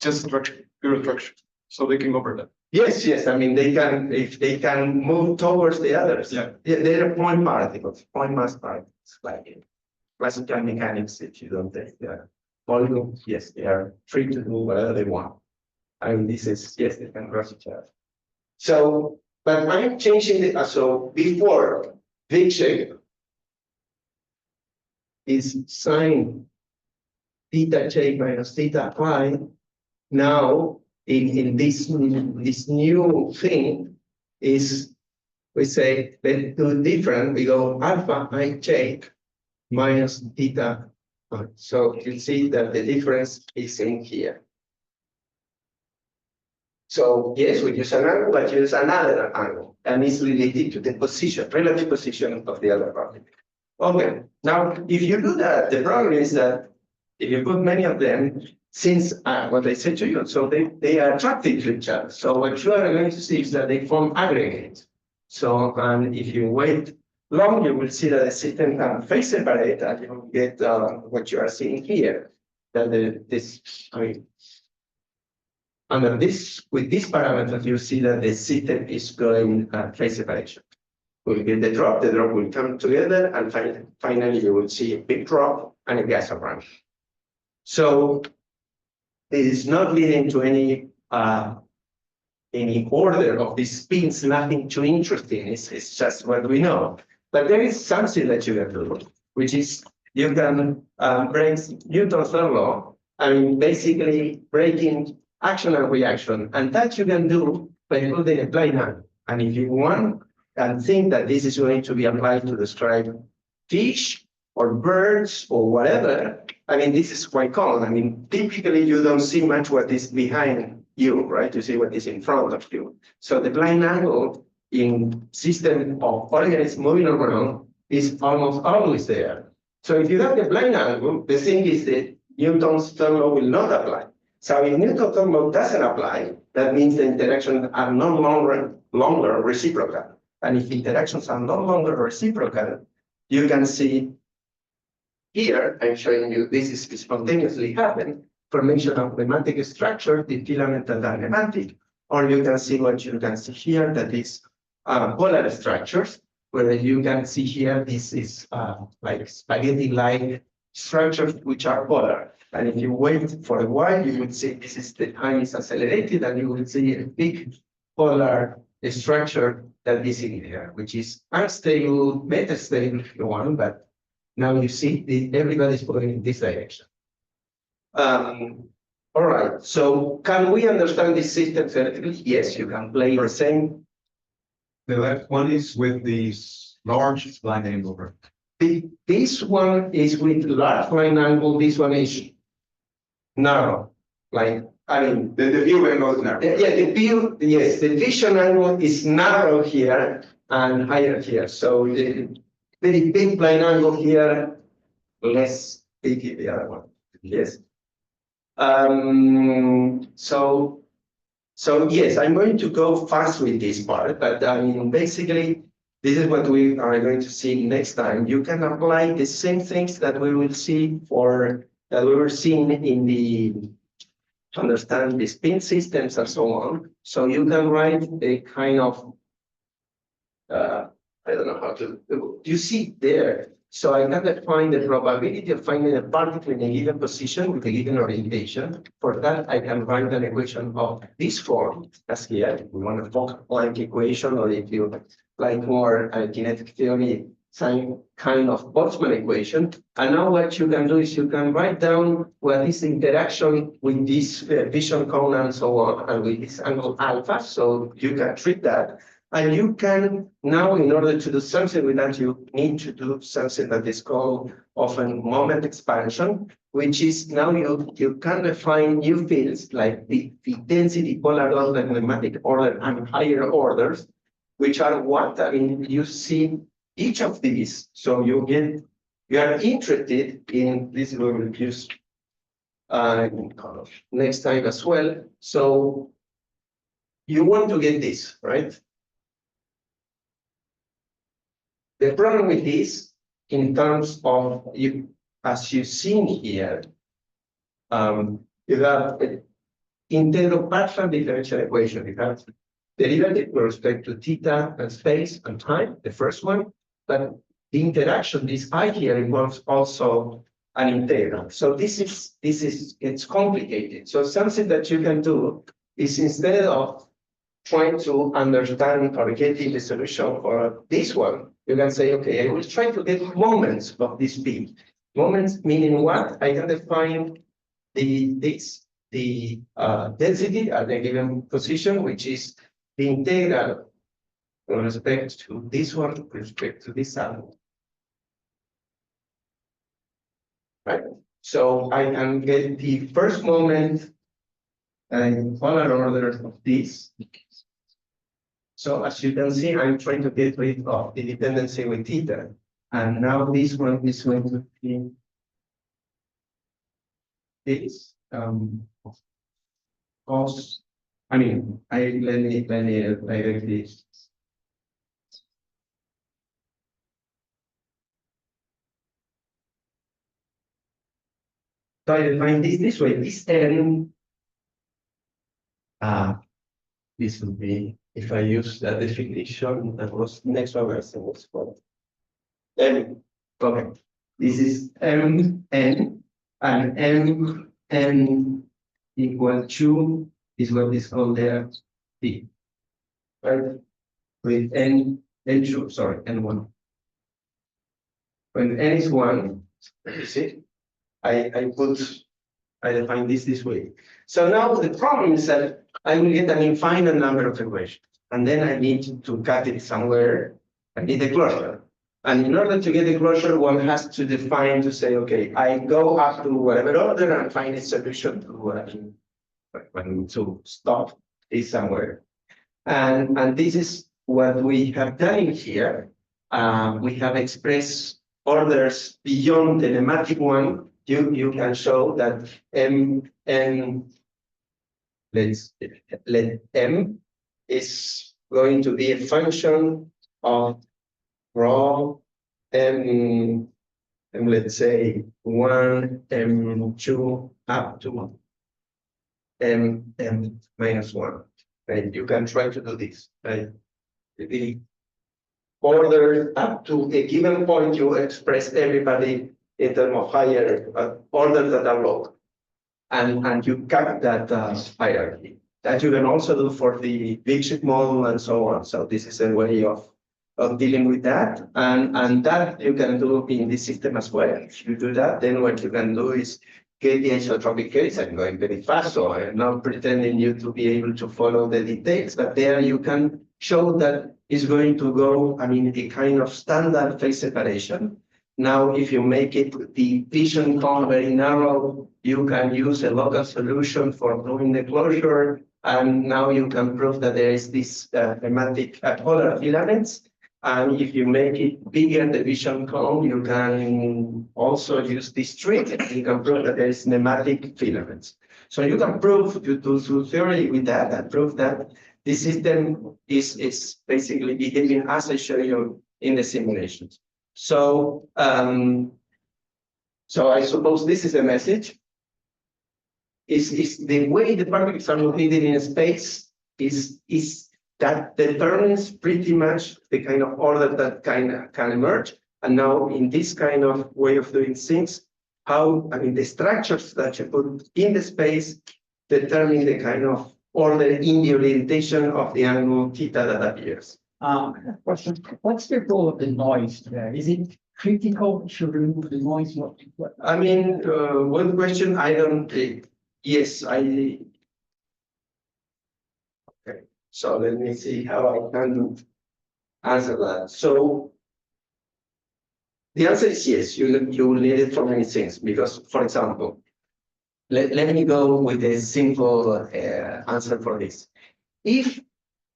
C: Just structure, pure structure. So they can overlap.
B: Yes, yes. I mean, they can, if they can move towards the others.
C: Yeah.
B: They're point particles, point mass particles, like in classical mechanics. If you don't take the volume, yes, they are free to do whatever they want. I mean, this is, yes, they can cross each other. So, but I'm changing it. So before V shape is sine theta j minus theta phi. Now, in this new thing is, we say, let's do different. We go alpha ij minus theta phi. So you see that the difference is in here. So yes, we use an angle, but use another angle, and it's related to the position, relative position of the other particle. Okay, now if you do that, the problem is that if you put many of them, since what I said to you, so they are attracted to each other. So what you are going to see is that they form aggregates. So and if you wait long, you will see that the system can phase separate, and you will get what you are seeing here. That under this, with this parameter, you see that the system is going phase separation. We'll get the drop will come together, and finally you will see a big drop and a gas run. So it is not leading to any order of these spins, nothing too interesting. It's just what we know. But there is something that you can do, which is you can break Newton's third law. I mean, basically breaking action and reaction, and that you can do by putting a plane angle. And if you want and think that this is going to be applied to describe fish or birds or whatever, I mean, this is quite common. I mean, typically you don't see much what is behind you, right? You see what is in front of you. So the blind angle in system of organisms moving around is almost always there. So if you have the blind angle, the thing is that Newton's third law will not apply. So if Newton's third law doesn't apply, that means the interactions are no longer reciprocal. And if interactions are no longer reciprocal, you can see here, I'm showing you this is spontaneously happen, formation of lemmatic structure, the filament and are lemmatic, or you can see what you can see here, that is polar structures, where you can see here, this is like spaghetti-like structures which are polar. And if you wait for a while, you would see this is the time is accelerated, and you will see a big polar structure that is in here, which is unstable, metastable if you want, but now you see everybody's going in this direction. All right, so can we understand this system theoretically? Yes, you can play the same.
C: The left one is with these large blind angle.
B: This one is with large line angle, this one is narrow. Like, I mean,
C: The view angle is narrow.
B: yeah, the view, yes, the vision angle is narrow here and higher here. So the very big blind angle here, less big in the other one. Yes. So yes, I'm going to go fast with this part, but I mean, basically, this is what we are going to see next time. You can apply the same things that we will see that we were seeing in the to understand the spin systems and so on. So you can write a kind of I don't know how to you see there. So I can define the probability of finding a particle in a given position with a given orientation. For that, I can write an equation of this form, as here. If we want a Fock-Planck equation, or if you like more kinetic theory, some kind of Boltzmann equation. And now what you can do is you can write down what is the interaction with this vision cone and so on, and with this angle alpha. So you can treat that. And you can now, in order to do something with that, you need to do something that is called often moment expansion, which is now you can define new fields like the density, polar order, nematic order, and higher orders, which are what? I mean, you see each of these. So you are interested in this. We will use next time as well. So you want to get this, right? The problem with this, in terms of you, as you've seen here, you have an integral partial differential equation. You have derivative with respect to theta and space and time, the first one, but the interaction, this I here, involves also an integral. So this is it's complicated. So something that you can do is, instead of trying to understand or getting the solution for this one, you can say, okay, I will try to get moments of this P. Moments meaning what? I can define the density at a given position, which is the integral with respect to this one, with respect to this angle. Right? So I can get the first moment and polar order of this. So as you can see, I'm trying to get rid of the dependency with theta. And now this one is going to be this cos. I mean, let me like this. So I define this way. This term, this will be, if I use that definition, that was next one was called M. Okay, this is M N, and M N equal to is what is called there P, right? With N2, sorry, N1. When N is 1, you see, I define this way. So now the problem is that I will get an infinite number of equations, and then I need to cut it somewhere. I need a closure. And in order to get a closure, one has to define to say, okay, I go up to whatever order and find a solution to stop this somewhere. And this is what we have done here. We have expressed orders beyond the nematic one. You can show that let M is going to be a function of rho M, let's say 1, M2 up to M minus 1. Right? You can try to do this. Right? The order up to a given point, you express everybody in terms of higher orders that are low. And you cut that hierarchy. That you can also do for the big ship model and so on. So this is a way of dealing with that. And that you can do in this system as well. If you do that, then what you can do is get the isotropic case. I'm going very fast, so I'm not pretending you to be able to follow the details, but there you can show that it's going to go, I mean, a kind of standard phase separation. Now, if you make it the vision cone very narrow, you can use a local solution for doing the closure. And now you can prove that there is this thematic polar filaments. And if you make it bigger, the vision cone, you can also use this trick. You can prove that there is nematic filaments. So you can prove, you do theory with that and prove that the system is basically behaving as I show you in the simulations. So, so I suppose this is a message. Is the way the particles are located in space is that determines pretty much the kind of order that can emerge. And now in this kind of way of doing things, how, I mean, the structures that you put in the space determine the kind of order in the orientation of the angle theta that appears.
E: Question, what's the role of the noise there? Is it critical to remove the noise? What?
B: I mean, one question I don't take. Yes, I. Okay, so let me see how I can answer that. So the answer is yes, you will need it for many things because, for example, let me go with a simple answer for this. If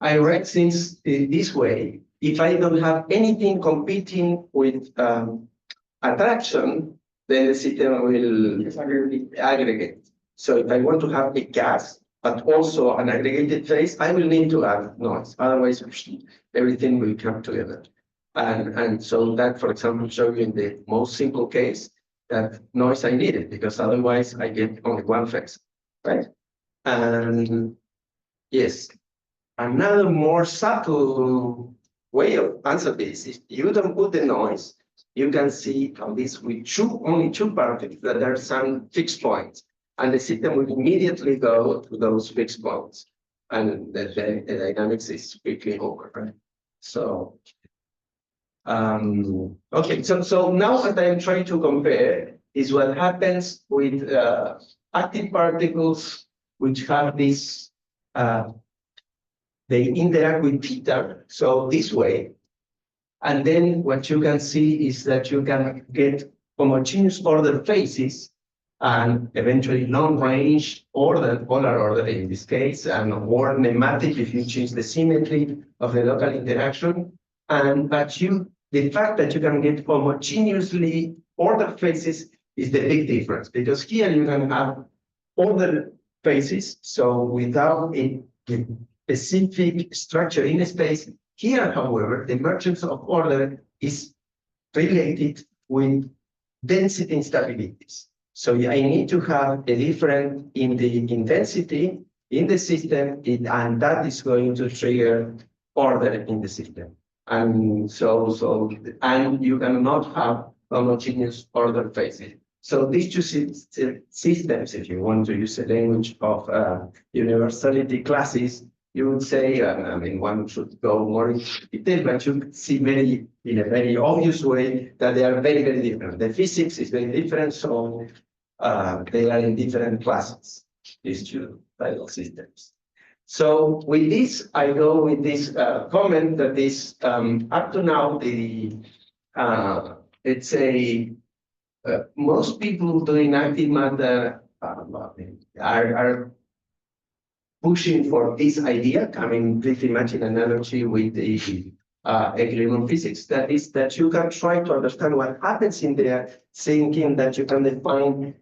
B: I write things this way, if I don't have anything competing with attraction, then the system will aggregate. So if I want to have a gas, but also an aggregated phase, I will need to add noise. Otherwise, everything will come together. And so that, for example, show you in the most simple case that noise I needed, because otherwise I get only one phase, right? And yes, another more subtle way of answer this is you don't put the noise, you can see on this with only two particles that there are some fixed points, and the system will immediately go to those fixed points, and the dynamics is quickly over, right? So, okay, so now what I'm trying to compare is what happens with active particles which have this they interact with theta, so this way. And then what you can see is that you can get homogeneous order phases and eventually long range order, polar order in this case, and more nematic if you change the symmetry of the local interaction. But the fact that you can get homogeneously ordered phases is the big difference, because here you can have ordered phases, so without a specific structure in space. Here, however, the emergence of order is related with density instabilities. So I need to have a difference in the intensity in the system, and that is going to trigger order in the system. And and you cannot have homogeneous order phases. So these two systems, if you want to use the language of universality classes, you would say, I mean, one should go more into detail, but you could see in a very obvious way that they are very, very different. The physics is very different, so they are in different classes, these two tidal systems. So with this, I go with this comment that is up to now, let's say, most people doing active matter are pushing for this idea, coming pretty much in analogy with the equilibrium physics. That is that you can try to understand what happens in there, thinking that you can define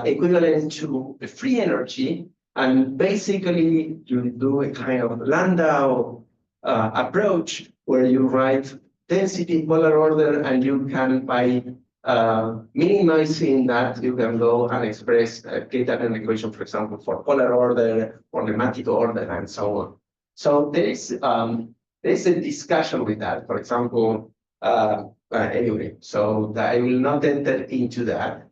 B: equivalent to a free energy, and basically you do a kind of Landau approach where you write density polar order, and you can, by minimizing that, you can go and express Keteran's equation, for example, for polar order, for nematic order, and so on. So there is a discussion with that, for example, anyway, so I will not enter into that.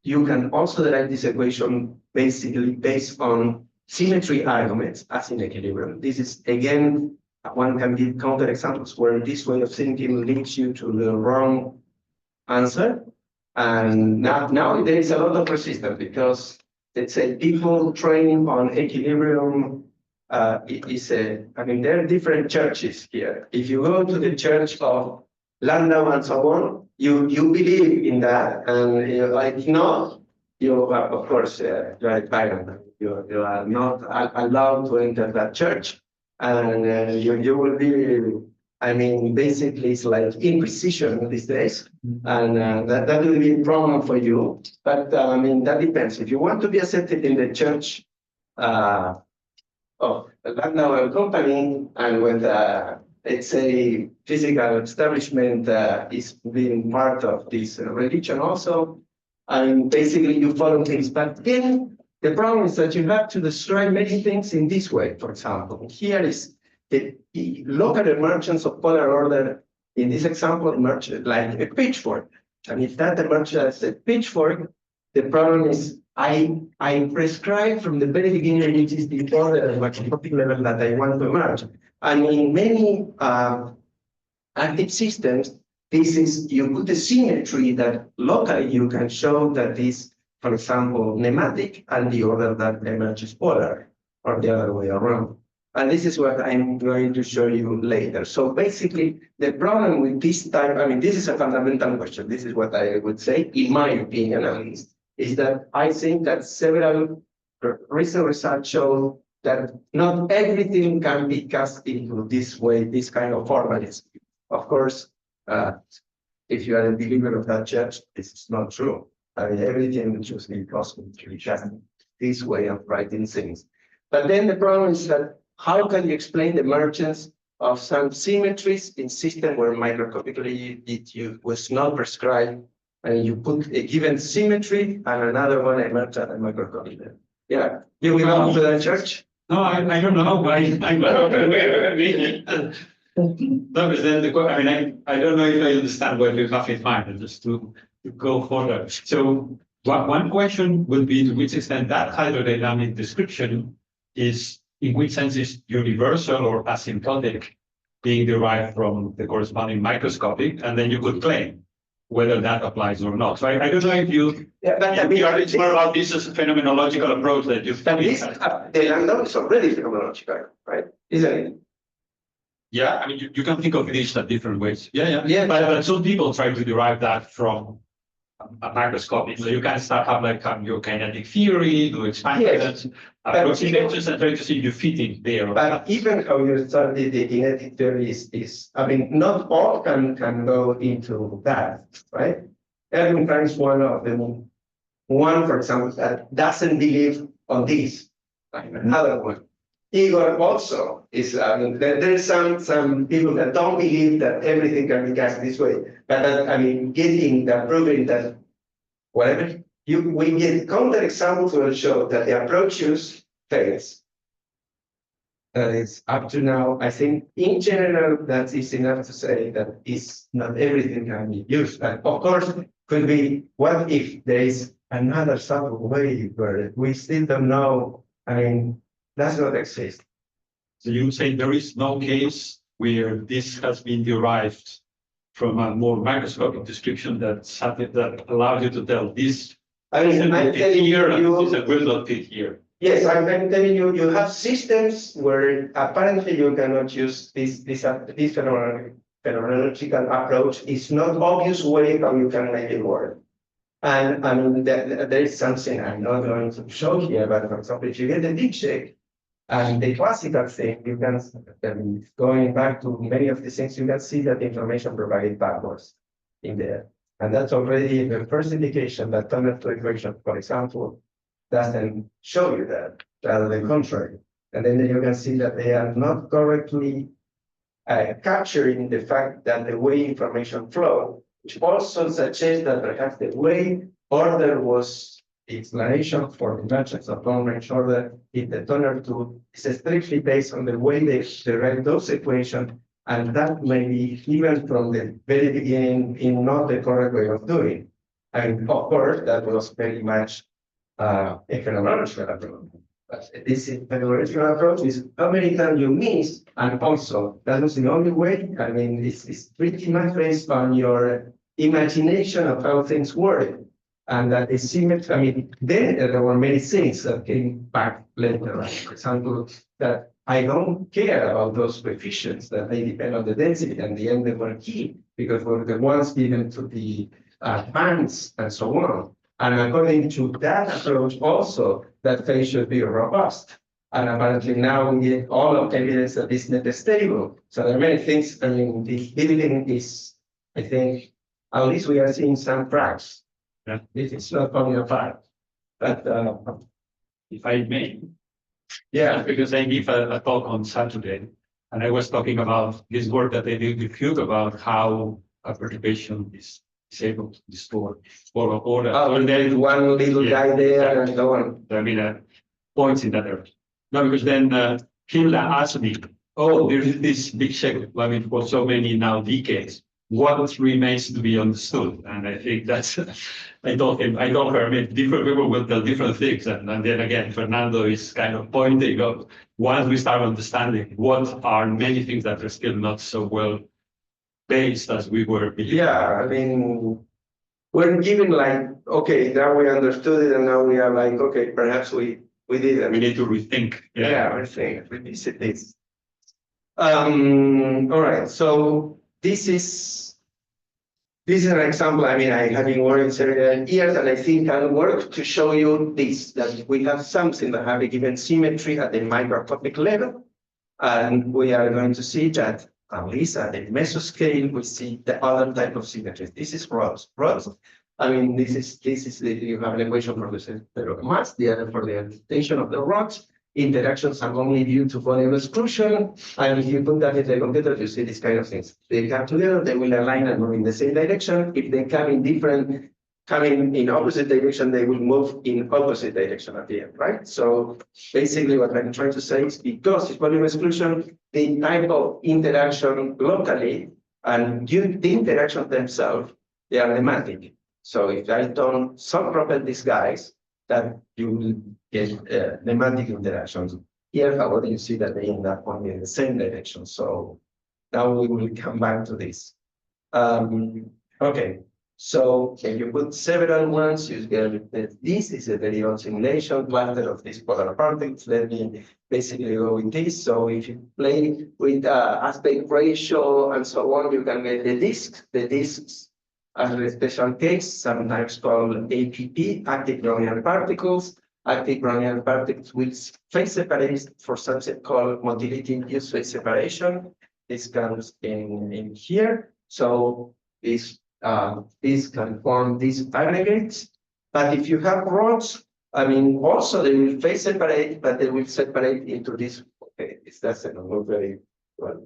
B: You can also derive this equation basically based on symmetry arguments as in equilibrium. This is, again, one can give counterexamples where this way of thinking leads you to the wrong answer. And now there is a lot of resistance because, let's say, people training on equilibrium I mean, there are different churches here. If you go to the church of Landau and so on, you believe in that, and you're like, no, you are, of course, you're a tyrant. You are not allowed to enter that church. And you will be, I mean, basically it's like Inquisition these days, and that will be a problem for you. But I mean, that depends. If you want to be accepted in the church of Landau and company, and when let's say physical establishment is being part of this religion also, and basically you follow things. But then the problem is that you have to describe many things in this way. For example, here is the local emergence of polar order. In this example, emerged like a pitchfork. And if that emerges as a pitchfork, the problem is I prescribe from the very beginning which is the order at which particular level that I want to emerge. And in many active systems, this is, you put a symmetry that locally you can show that is, for example, nematic, and the other that emerges polar, or the other way around. And this is what I'm going to show you later. So basically, the problem with this type, I mean, this is a fundamental question. This is what I would say, in my opinion at least, is that I think that several recent results show that not everything can be cast into this way, this kind of formalism. Of course, if you are a believer of that church, this is not true. I mean, everything should be possible to be just this way of writing things. But then the problem is that how can you explain the emergence of some symmetries in system where microscopically it was not prescribed, and you put a given symmetry and another one emerged at a microscopic level? Yeah, you belong to that church?
F: No, I don't know. No, but then I don't know if I understand what you have in mind, just to go further. So one question would be to which extent that hydrodynamic description is, in which sense is universal or asymptotic, being derived from the corresponding microscopic, and then you could claim whether that applies or not. So I don't know if you, it's more about this as a phenomenological approach that you've
B: But this, the Landau is already phenomenological, right? Isn't it?
F: yeah, I mean, you can think of this in different ways.
B: Yeah.
F: But some people try to derive that from a microscopic. So you can start have like your kinetic theory, do experiments, approximations, and try to see if you fit in there.
B: But even how you study the kinetic theory is, I mean, not all can go into that, right? Erwin Frank is one of them. One, for example, that doesn't believe on this. Another one. Igor also is, I mean, there's some people that don't believe that everything can be cast this way. But I mean, getting that, proving that whatever, we get counterexamples will show that the approach used fails. That is up to now, I think in general, that is enough to say that is not everything can be used. And of course, could be, what if there is another subtle way where we still don't know, I mean, does not exist.
F: So you say there is no case where this has been derived from a more microscopic description that allows you to tell this.
B: I mean, I'm telling
F: here
B: you,
F: and this will not fit here.
B: yes, I'm telling you, you have systems where apparently you cannot use this phenomenological approach. It's not obvious way how you can make it work. And I mean, there is something I'm not going to show here, but for example, if you get a deep shake, and the classical thing, you can, going back to many of the things, you can see that the information provided backwards in there. And that's already the first indication that tunnel to equation, for example, doesn't show you that, rather the contrary. And then you can see that they are not correctly capturing the fact that the way information flow, which also suggests that perhaps the way order was the explanation for the emergence of long-range order in the tunnel tool is strictly based on the way they derive those equations, and that may be even from the very beginning in not the correct way of doing. And of course, that was very much a phenomenological approach. But this phenomenological approach is how many times you miss, and also that was the only way. I mean, it's pretty much based on your imagination of how things work. And that is symmetry. I mean, then there were many things that came back later. Right? For example, that I don't care about those coefficients, that they depend on the density, and the end they were key because we're the ones given to the bands and so on. And according to that approach, also that phase should be robust. And apparently now we get all of evidence that it's not stable. So there are many things. I mean, the building is, I think, at least we are seeing some cracks.
F: Yeah.
B: It's not falling apart. But
F: If I may.
B: yeah,
F: Because I give a talk on Saturday, and I was talking about this work that they did with Hugh about how a perturbation is able to distort order.
B: and there is one little guy there and so on.
F: I mean, points in that direction. No, because then Hilda asked me, oh, there is this big shake, I mean, for so many now decades. what remains to be understood. And I think that's, I told him, I mean, different people will tell different things. And then again, Fernando is kind of pointing out, once we start understanding what are many things that are still not so well based as we were believing.
B: Yeah, I mean, we're given like, okay, now we understood it, and now we are like, okay, perhaps we didn't.
F: We need to rethink.
B: Yeah, I think revisit this. All right, so this is an example. I mean, I have been working several years, and I think I work to show you this, that we have something that have a given symmetry at the microscopic level, and we are going to see that at least at the mesoscale, we see the other type of symmetries. This is rods. Rods. I mean, this is you have an equation for the center of mass, the other for the extension of the rods. Interactions are only due to volume exclusion, and if you put that in the computer, you see these kind of things. They come together, they will align and move in the same direction. If they come in opposite direction, they will move in opposite direction at the end, right? So basically what I'm trying to say is because it's volume exclusion, the type of interaction locally and the interaction themselves, they are nematic. So if I don't subpropel these guys, that you will get nematic interactions. Here, however, you see that they end up only in the same direction. So now we will come back to this. Okay, so if you put several ones, you get that this is a very old simulation cluster of these polar particles. Let me basically go with this. So if you play with aspect ratio and so on, you can get the disks. The disks are a special case, sometimes called APP, active Brownian particles. Active Brownian particles will phase separate for something called motility-induced phase separation. This comes in here. So this can form these aggregates. But if you have rods, I mean, also they will phase separate, but they will separate into this. Okay, this doesn't look very well.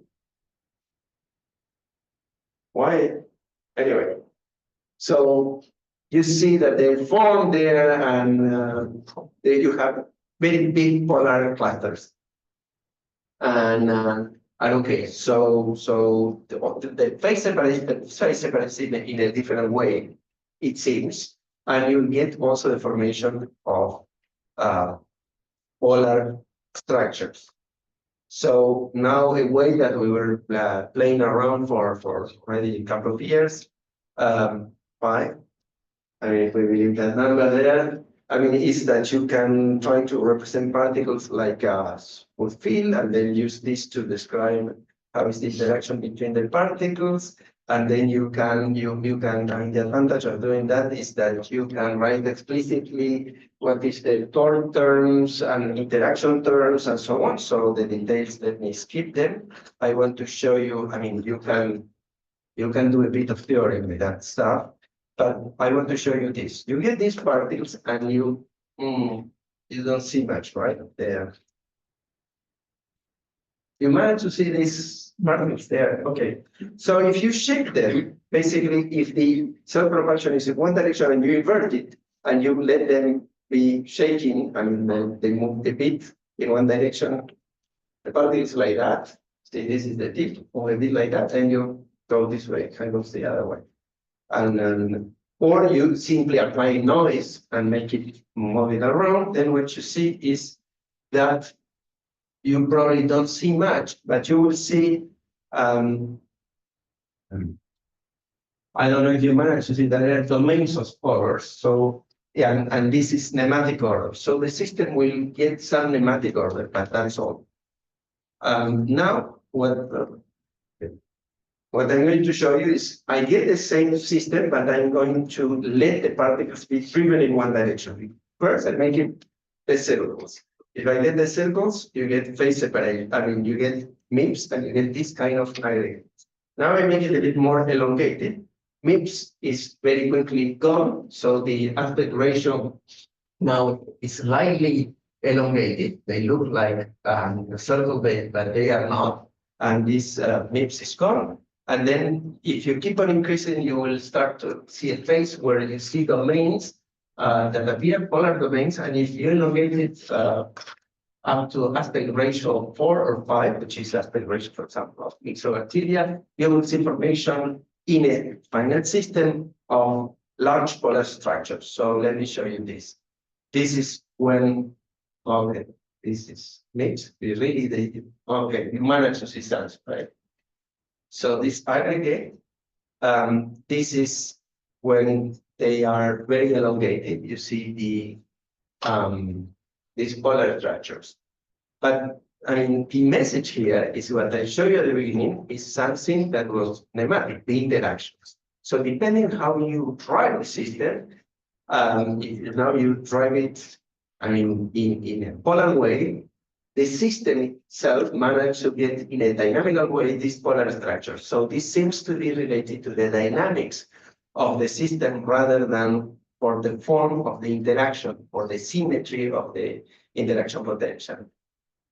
B: Why? Anyway. So you see that they form there, and you have very big polar clusters. And okay, so the phase separation in a different way, it seems, and you get also the formation of polar structures. So now a way that we were playing around for already a couple of years. Why? I mean, if we believe that number there, I mean, is that you can try to represent particles like a smooth field and then use this to describe how is the interaction between the particles. And then you can, and the advantage of doing that is that you can write explicitly what is the torque terms and interaction terms and so on. So the details, let me skip them. I want to show you, I mean, you can do a bit of theory with that stuff. But I want to show you this. You get these particles and you don't see much, right? There. You manage to see these particles there. Okay. So if you shake them, basically, if the self-propulsion is in one direction and you invert it and you let them be shaking, I mean, they move a bit in one direction, the particles like that. See, this is the tip, or a bit like that, and you go this way, kind of the other way. And or you simply apply noise and make it move it around, then what you see is that you probably don't see much, but you will see, I don't know if you manage to see that there are domains of colors. So, yeah, and this is nematic order. So the system will get some nematic order, but that's all. Now, what I'm going to show you is I get the same system, but I'm going to let the particles be driven in one direction. First, I make it the circles. If I get the circles, you get phase separated. I mean, you get MIPS and you get this kind of aggregates. Now I make it a bit more elongated. MIPS is very quickly gone, so the aspect ratio now is slightly elongated. They look like a circle, but they are not. And this MIPS is gone. And then if you keep on increasing, you will start to see a phase where you see domains that appear, polar domains. And if you elongate it up to aspect ratio 4 or 5, which is aspect ratio, for example, of mixobacteria, you will see formation in a finite system of large polar structures. So let me show you this. This is when, okay, this is mixed. We really did, okay, you manage to see that, right? So this aggregate, this is when they are very elongated. You see these polar structures. But I mean, the message here is what I showed you at the beginning is something that was nematic, the interactions. So depending how you drive the system, if now you drive it, I mean, in a polar way, the system itself managed to get in a dynamical way these polar structures. So this seems to be related to the dynamics of the system rather than for the form of the interaction or the symmetry of the interaction potential.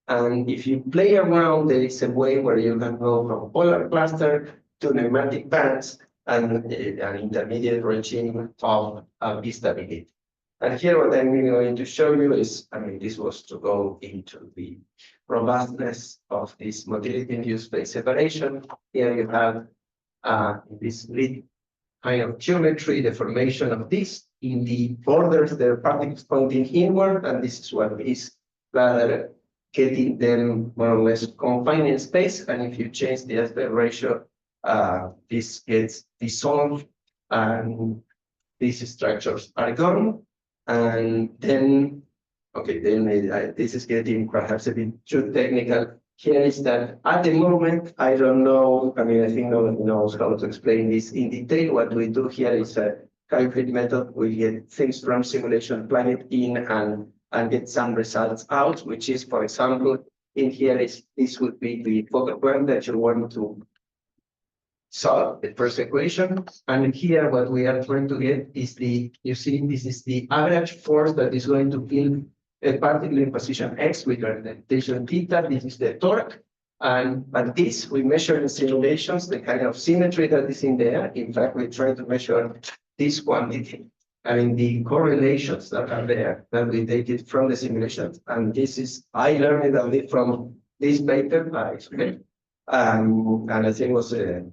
B: And if you play around, there is a way where you can go from polar cluster to pneumatic bands and an intermediate regime of stability. And here what I'm going to show you is, I mean, this was to go into the robustness of this motility-induced phase separation. Here you have this grid kind of geometry, the formation of this in the borders, there are particles pointing inward, and this is what is rather getting them more or less confined in space. And if you change the aspect ratio, this gets dissolved and these structures are gone. And then, okay, then this is getting perhaps a bit too technical. Here is that at the moment, I don't know, I mean, I think no one knows how to explain this in detail. What we do here is a hybrid method. We get things from simulation, plug it in, and get some results out, which is, for example, in here is this would be the focal point that you want to solve the first equation. And here what we are trying to get is the, you see, this is the average force that is going to kill a particle in position X with orientation theta. This is the torque. But this we measure in simulations, the kind of symmetry that is in there. In fact, we try to measure this quantity. I mean, the correlations that are there that we take it from the simulations. And this is, I learned it from this paper by Smith. And I think it was a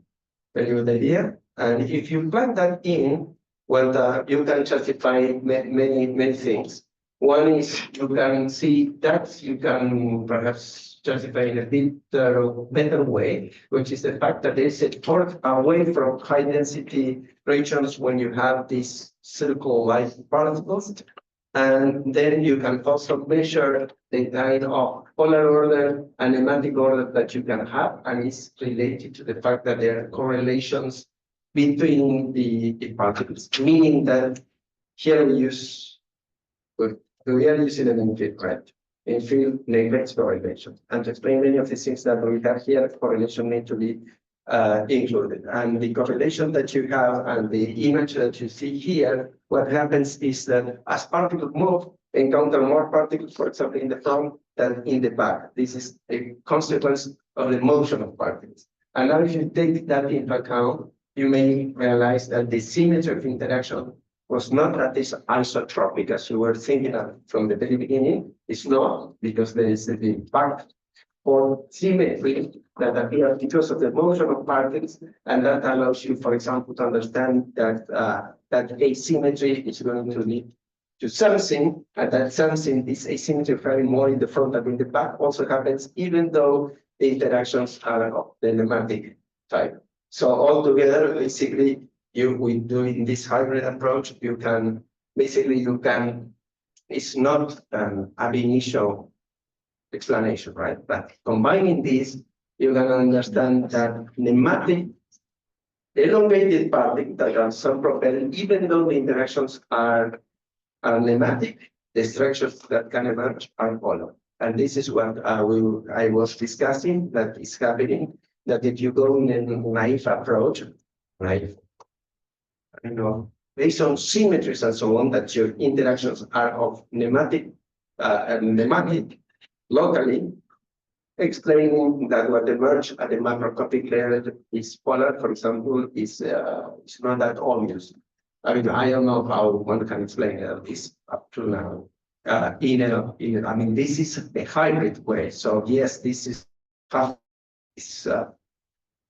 B: very good idea. And if you plug that in, well, you can justify many things. One is you can see that you can perhaps justify in a bit better way, which is the fact that there is a torque away from high density regions when you have these circle-like particles. And then you can also measure the kind of polar order and nematic order that you can have, and it's related to the fact that there are correlations between the particles, meaning that here we use, we are using an infield, right? Infield neglects correlation. And to explain many of the things that we have here, correlation need to be included. And the correlation that you have and the image that you see here, what happens is that as particles move, encounter more particles, for example, in the front than in the back. This is a consequence of the motion of particles. And now if you take that into account, you may realize that the symmetry of interaction was not that is isotropic as you were thinking of from the very beginning. It's not, because there is the impact or symmetry that appears because of the motion of particles, and that allows you, for example, to understand that that asymmetry is going to lead to something, and that something, this asymmetry having more in the front than in the back, also happens even though the interactions are of the nematic type. So altogether, basically, we do in this hybrid approach, you can, it's not an ab initio explanation, right? But combining this, you can understand that nematic elongated particles that are self-propelling, even though the interactions are nematic, the structures that can emerge are polar. And this is what I was discussing that is happening, that if you go in a naive approach, right? You know, based on symmetries and so on, that your interactions are of nematic locally, explaining that what emerges at the macroscopic level is polar, for example, is not that obvious. I mean, I don't know how one can explain this up to now. I mean, this is a hybrid way. So yes, this is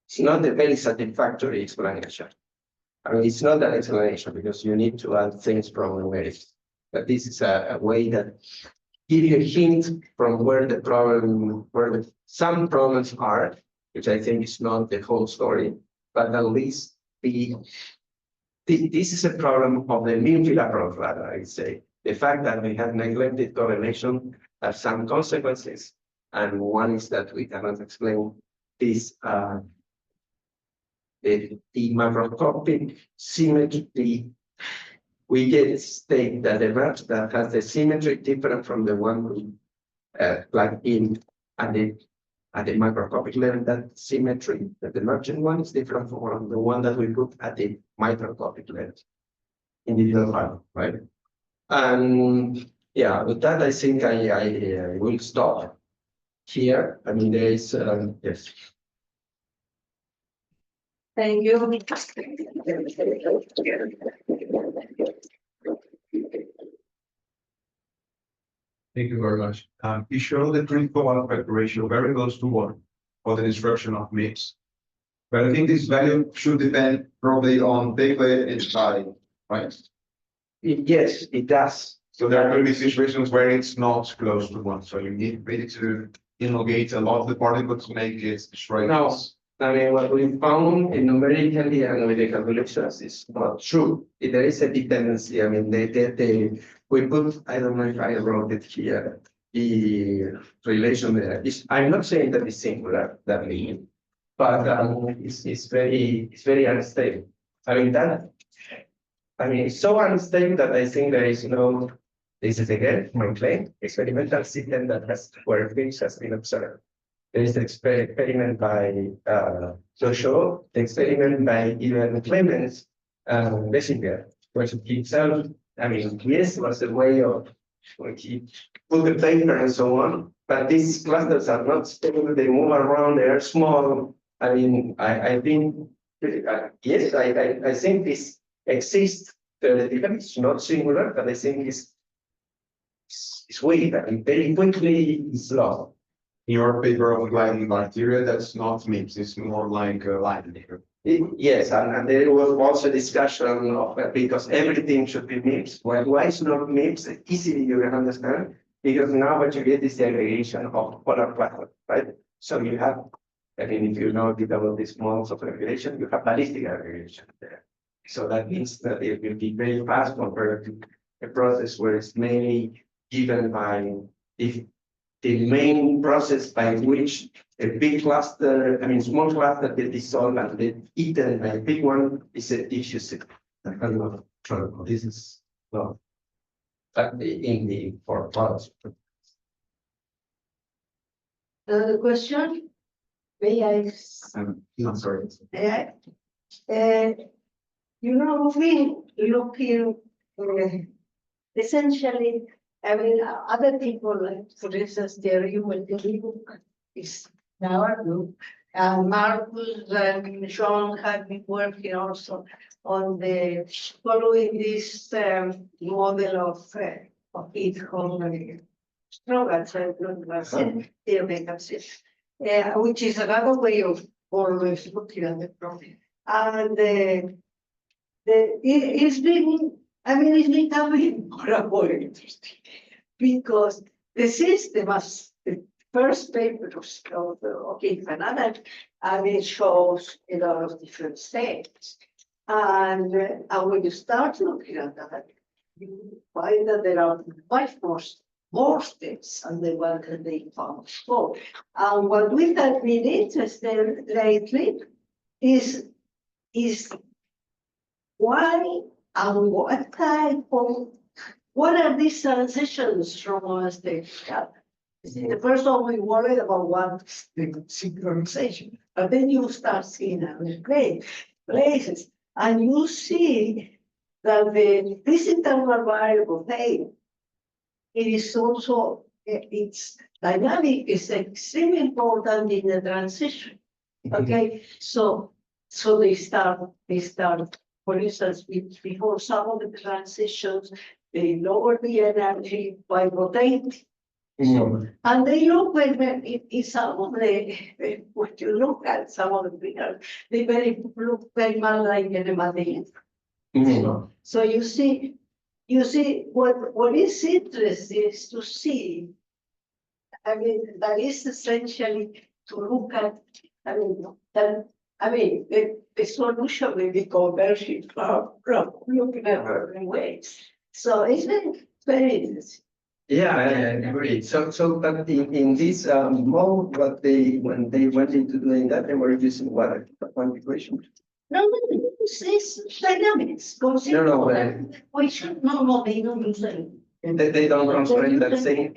B: it's not a very satisfactory explanation. I mean, it's not an explanation because you need to add things from where, but this is a way that give you a hint from where the problem, some problems are, which I think is not the whole story, but at least this is a problem of the mean field approach, rather, I say. The fact that we have neglected correlation has some consequences, and one is that we cannot explain this the macroscopic symmetry. We get a state that emerges that has the symmetry different from the one we plug in at the macroscopic level. That symmetry, that the emergent one, is different from the one that we put at the microscopic level in the file, right? And yeah, with that, I think I will stop here. I mean, there is yes.
A: Thank you.
C: Thank you very much. You show the critical aspect ratio very close to 1 for the description of mix. But I think this value should depend probably on Takeaway and size, right?
B: Yes, it does.
C: So there could be situations where it's not close to 1. So you need really to elongate a lot of the particles to make it straight.
B: No, I mean, what we found in numerically and with the calculations is not true. There is a dependency. I mean, we put, I don't know if I wrote it here, the relation there. I'm not saying that it's singular, that mean, but it's very unstable. I mean, it's so unstable that I think there is no, this is again my claim, experimental system that has, where things has been observed. There is an experiment by Joshua, the experiment by Ivan Clemens, Bessinger, which himself, I mean, yes, was a way of, like, he put the paper and so on, but these clusters are not stable, they move around, they are small. I mean, I think, yes, I think this exists theoretically, it's not singular, but I think it's weak, I mean, very quickly it's lost.
C: In your paper on gliding bacteria, that's not mix, it's more like a line.
B: Yes, and there was also discussion of because everything should be mixed. Well, why is not mixed? Easily you can understand, because now what you get is the aggregation of polar clusters, right? So you have, I mean, if you know a bit about these models of aggregation, you have ballistic aggregation there. So that means that it will be very fast compared to a process where it's mainly given by the main process by which a big cluster, I mean, small cluster get dissolved and then eaten by a big one is a diffuse signal. This is well, in the for products.
A: Another question? May I?
C: I'm sorry.
A: Yeah. You know, we looking essentially, I mean, other people, like, for instance, their human book is now our group. And Marcus and Sean have been working also on the following this model of heat home struggle, which is another way of always looking at the problem. And it's becoming more and more interesting because the system, as the first paper of Fernando, it shows a lot of different states. And when you start looking at that, you find that there are much more states than the one that they found before. And what we have been interested lately is why and what type of, what are these transitions from one state to the other? The first one we worried about one synchronization, but then you start seeing other places, and you see that this internal variable thing, it is also, its dynamic is extremely important in the transition. Okay, so they start, for instance, before some of the transitions, they lower the energy by rotating.
B: Mhm.
A: And they look in some of the, when you look at some of the figures, they look very much like the materials.
B: Mhm.
A: So you see, what is interesting is to see, I mean, that is essentially to look at, the solution will be conversion from looking at different ways. So it's very interesting.
B: Yeah, I agree. So, but in this mode, when they went into doing that, they were using what configuration?
A: No, it's dynamics.
B: No,
A: We should normally don't use it.
B: they don't constrain that thing.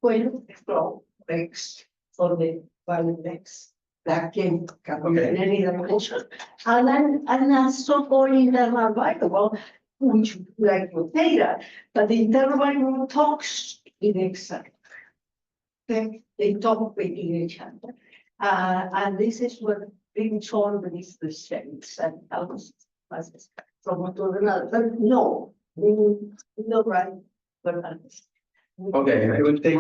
A: Flow X for the value X. That can come in
B: Okay.
A: any dimension. And then so-called internal variable, which like with data, but the internal variable talks in Excel. Okay, they talk with each other. And this is what being shown with the strengths and others from one to another. But no, no right, but others.
B: Okay, I will take.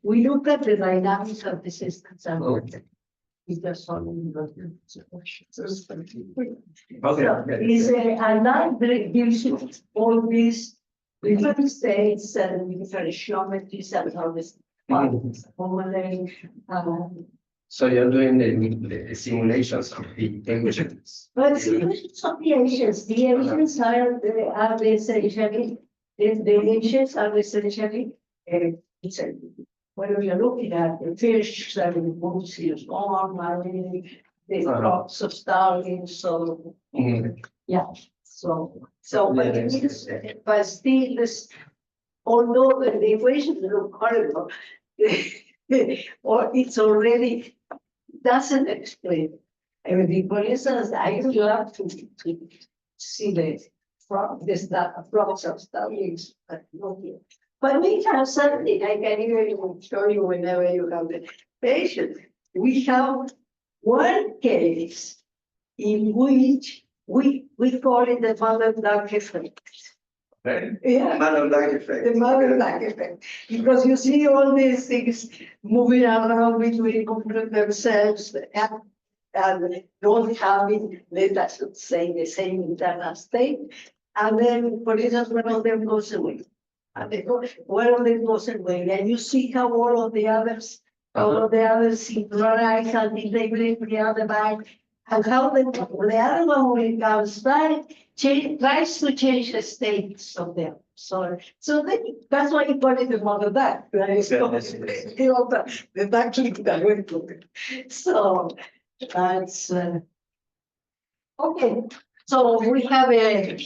A: We look at the dynamics of the systems and we just solving the.
B: Okay.
A: Is and that gives you all these different states and different geometries and all this. Overlay,
B: So you're doing the simulations of the equations.
A: but simulations of the agents are essentially, the agents are essentially, when you're looking at the fish, having boots, is on, the crops of starving, so, yeah, but it is, but still this, although the equations look horrible, or it's already doesn't explain. I mean, for instance, I would love to see this approach of studies, but not here. But we have something, I can even show you whenever you have the patient. We have one case in which we call it the mother-duck effect.
B: Right?
A: Yeah.
B: Mother-duck effect.
A: The mother-duck effect, because you see all these things moving around between themselves and don't having, let us say, the same internal state. And then, for instance, one of them goes away. And one of them goes away, and you see how all of the others synchronize and they bring the other back. And how the other one, when it comes back, tries to change the states of them. So that's why you call it the mother duck. Right? So, the duck that way to it. So that's okay. So we have a.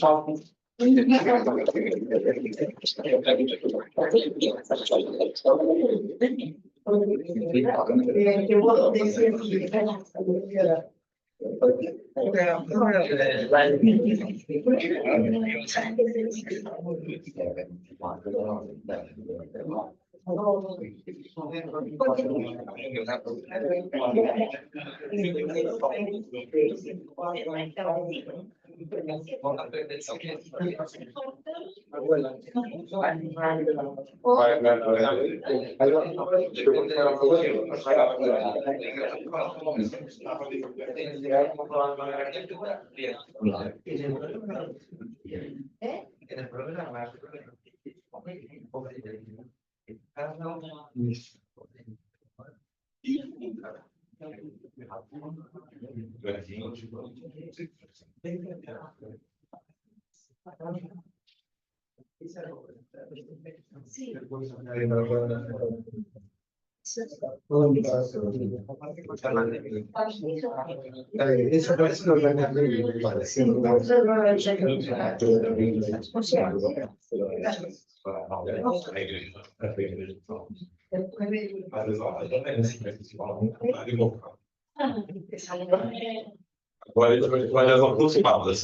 F: Guarda con tutti parla.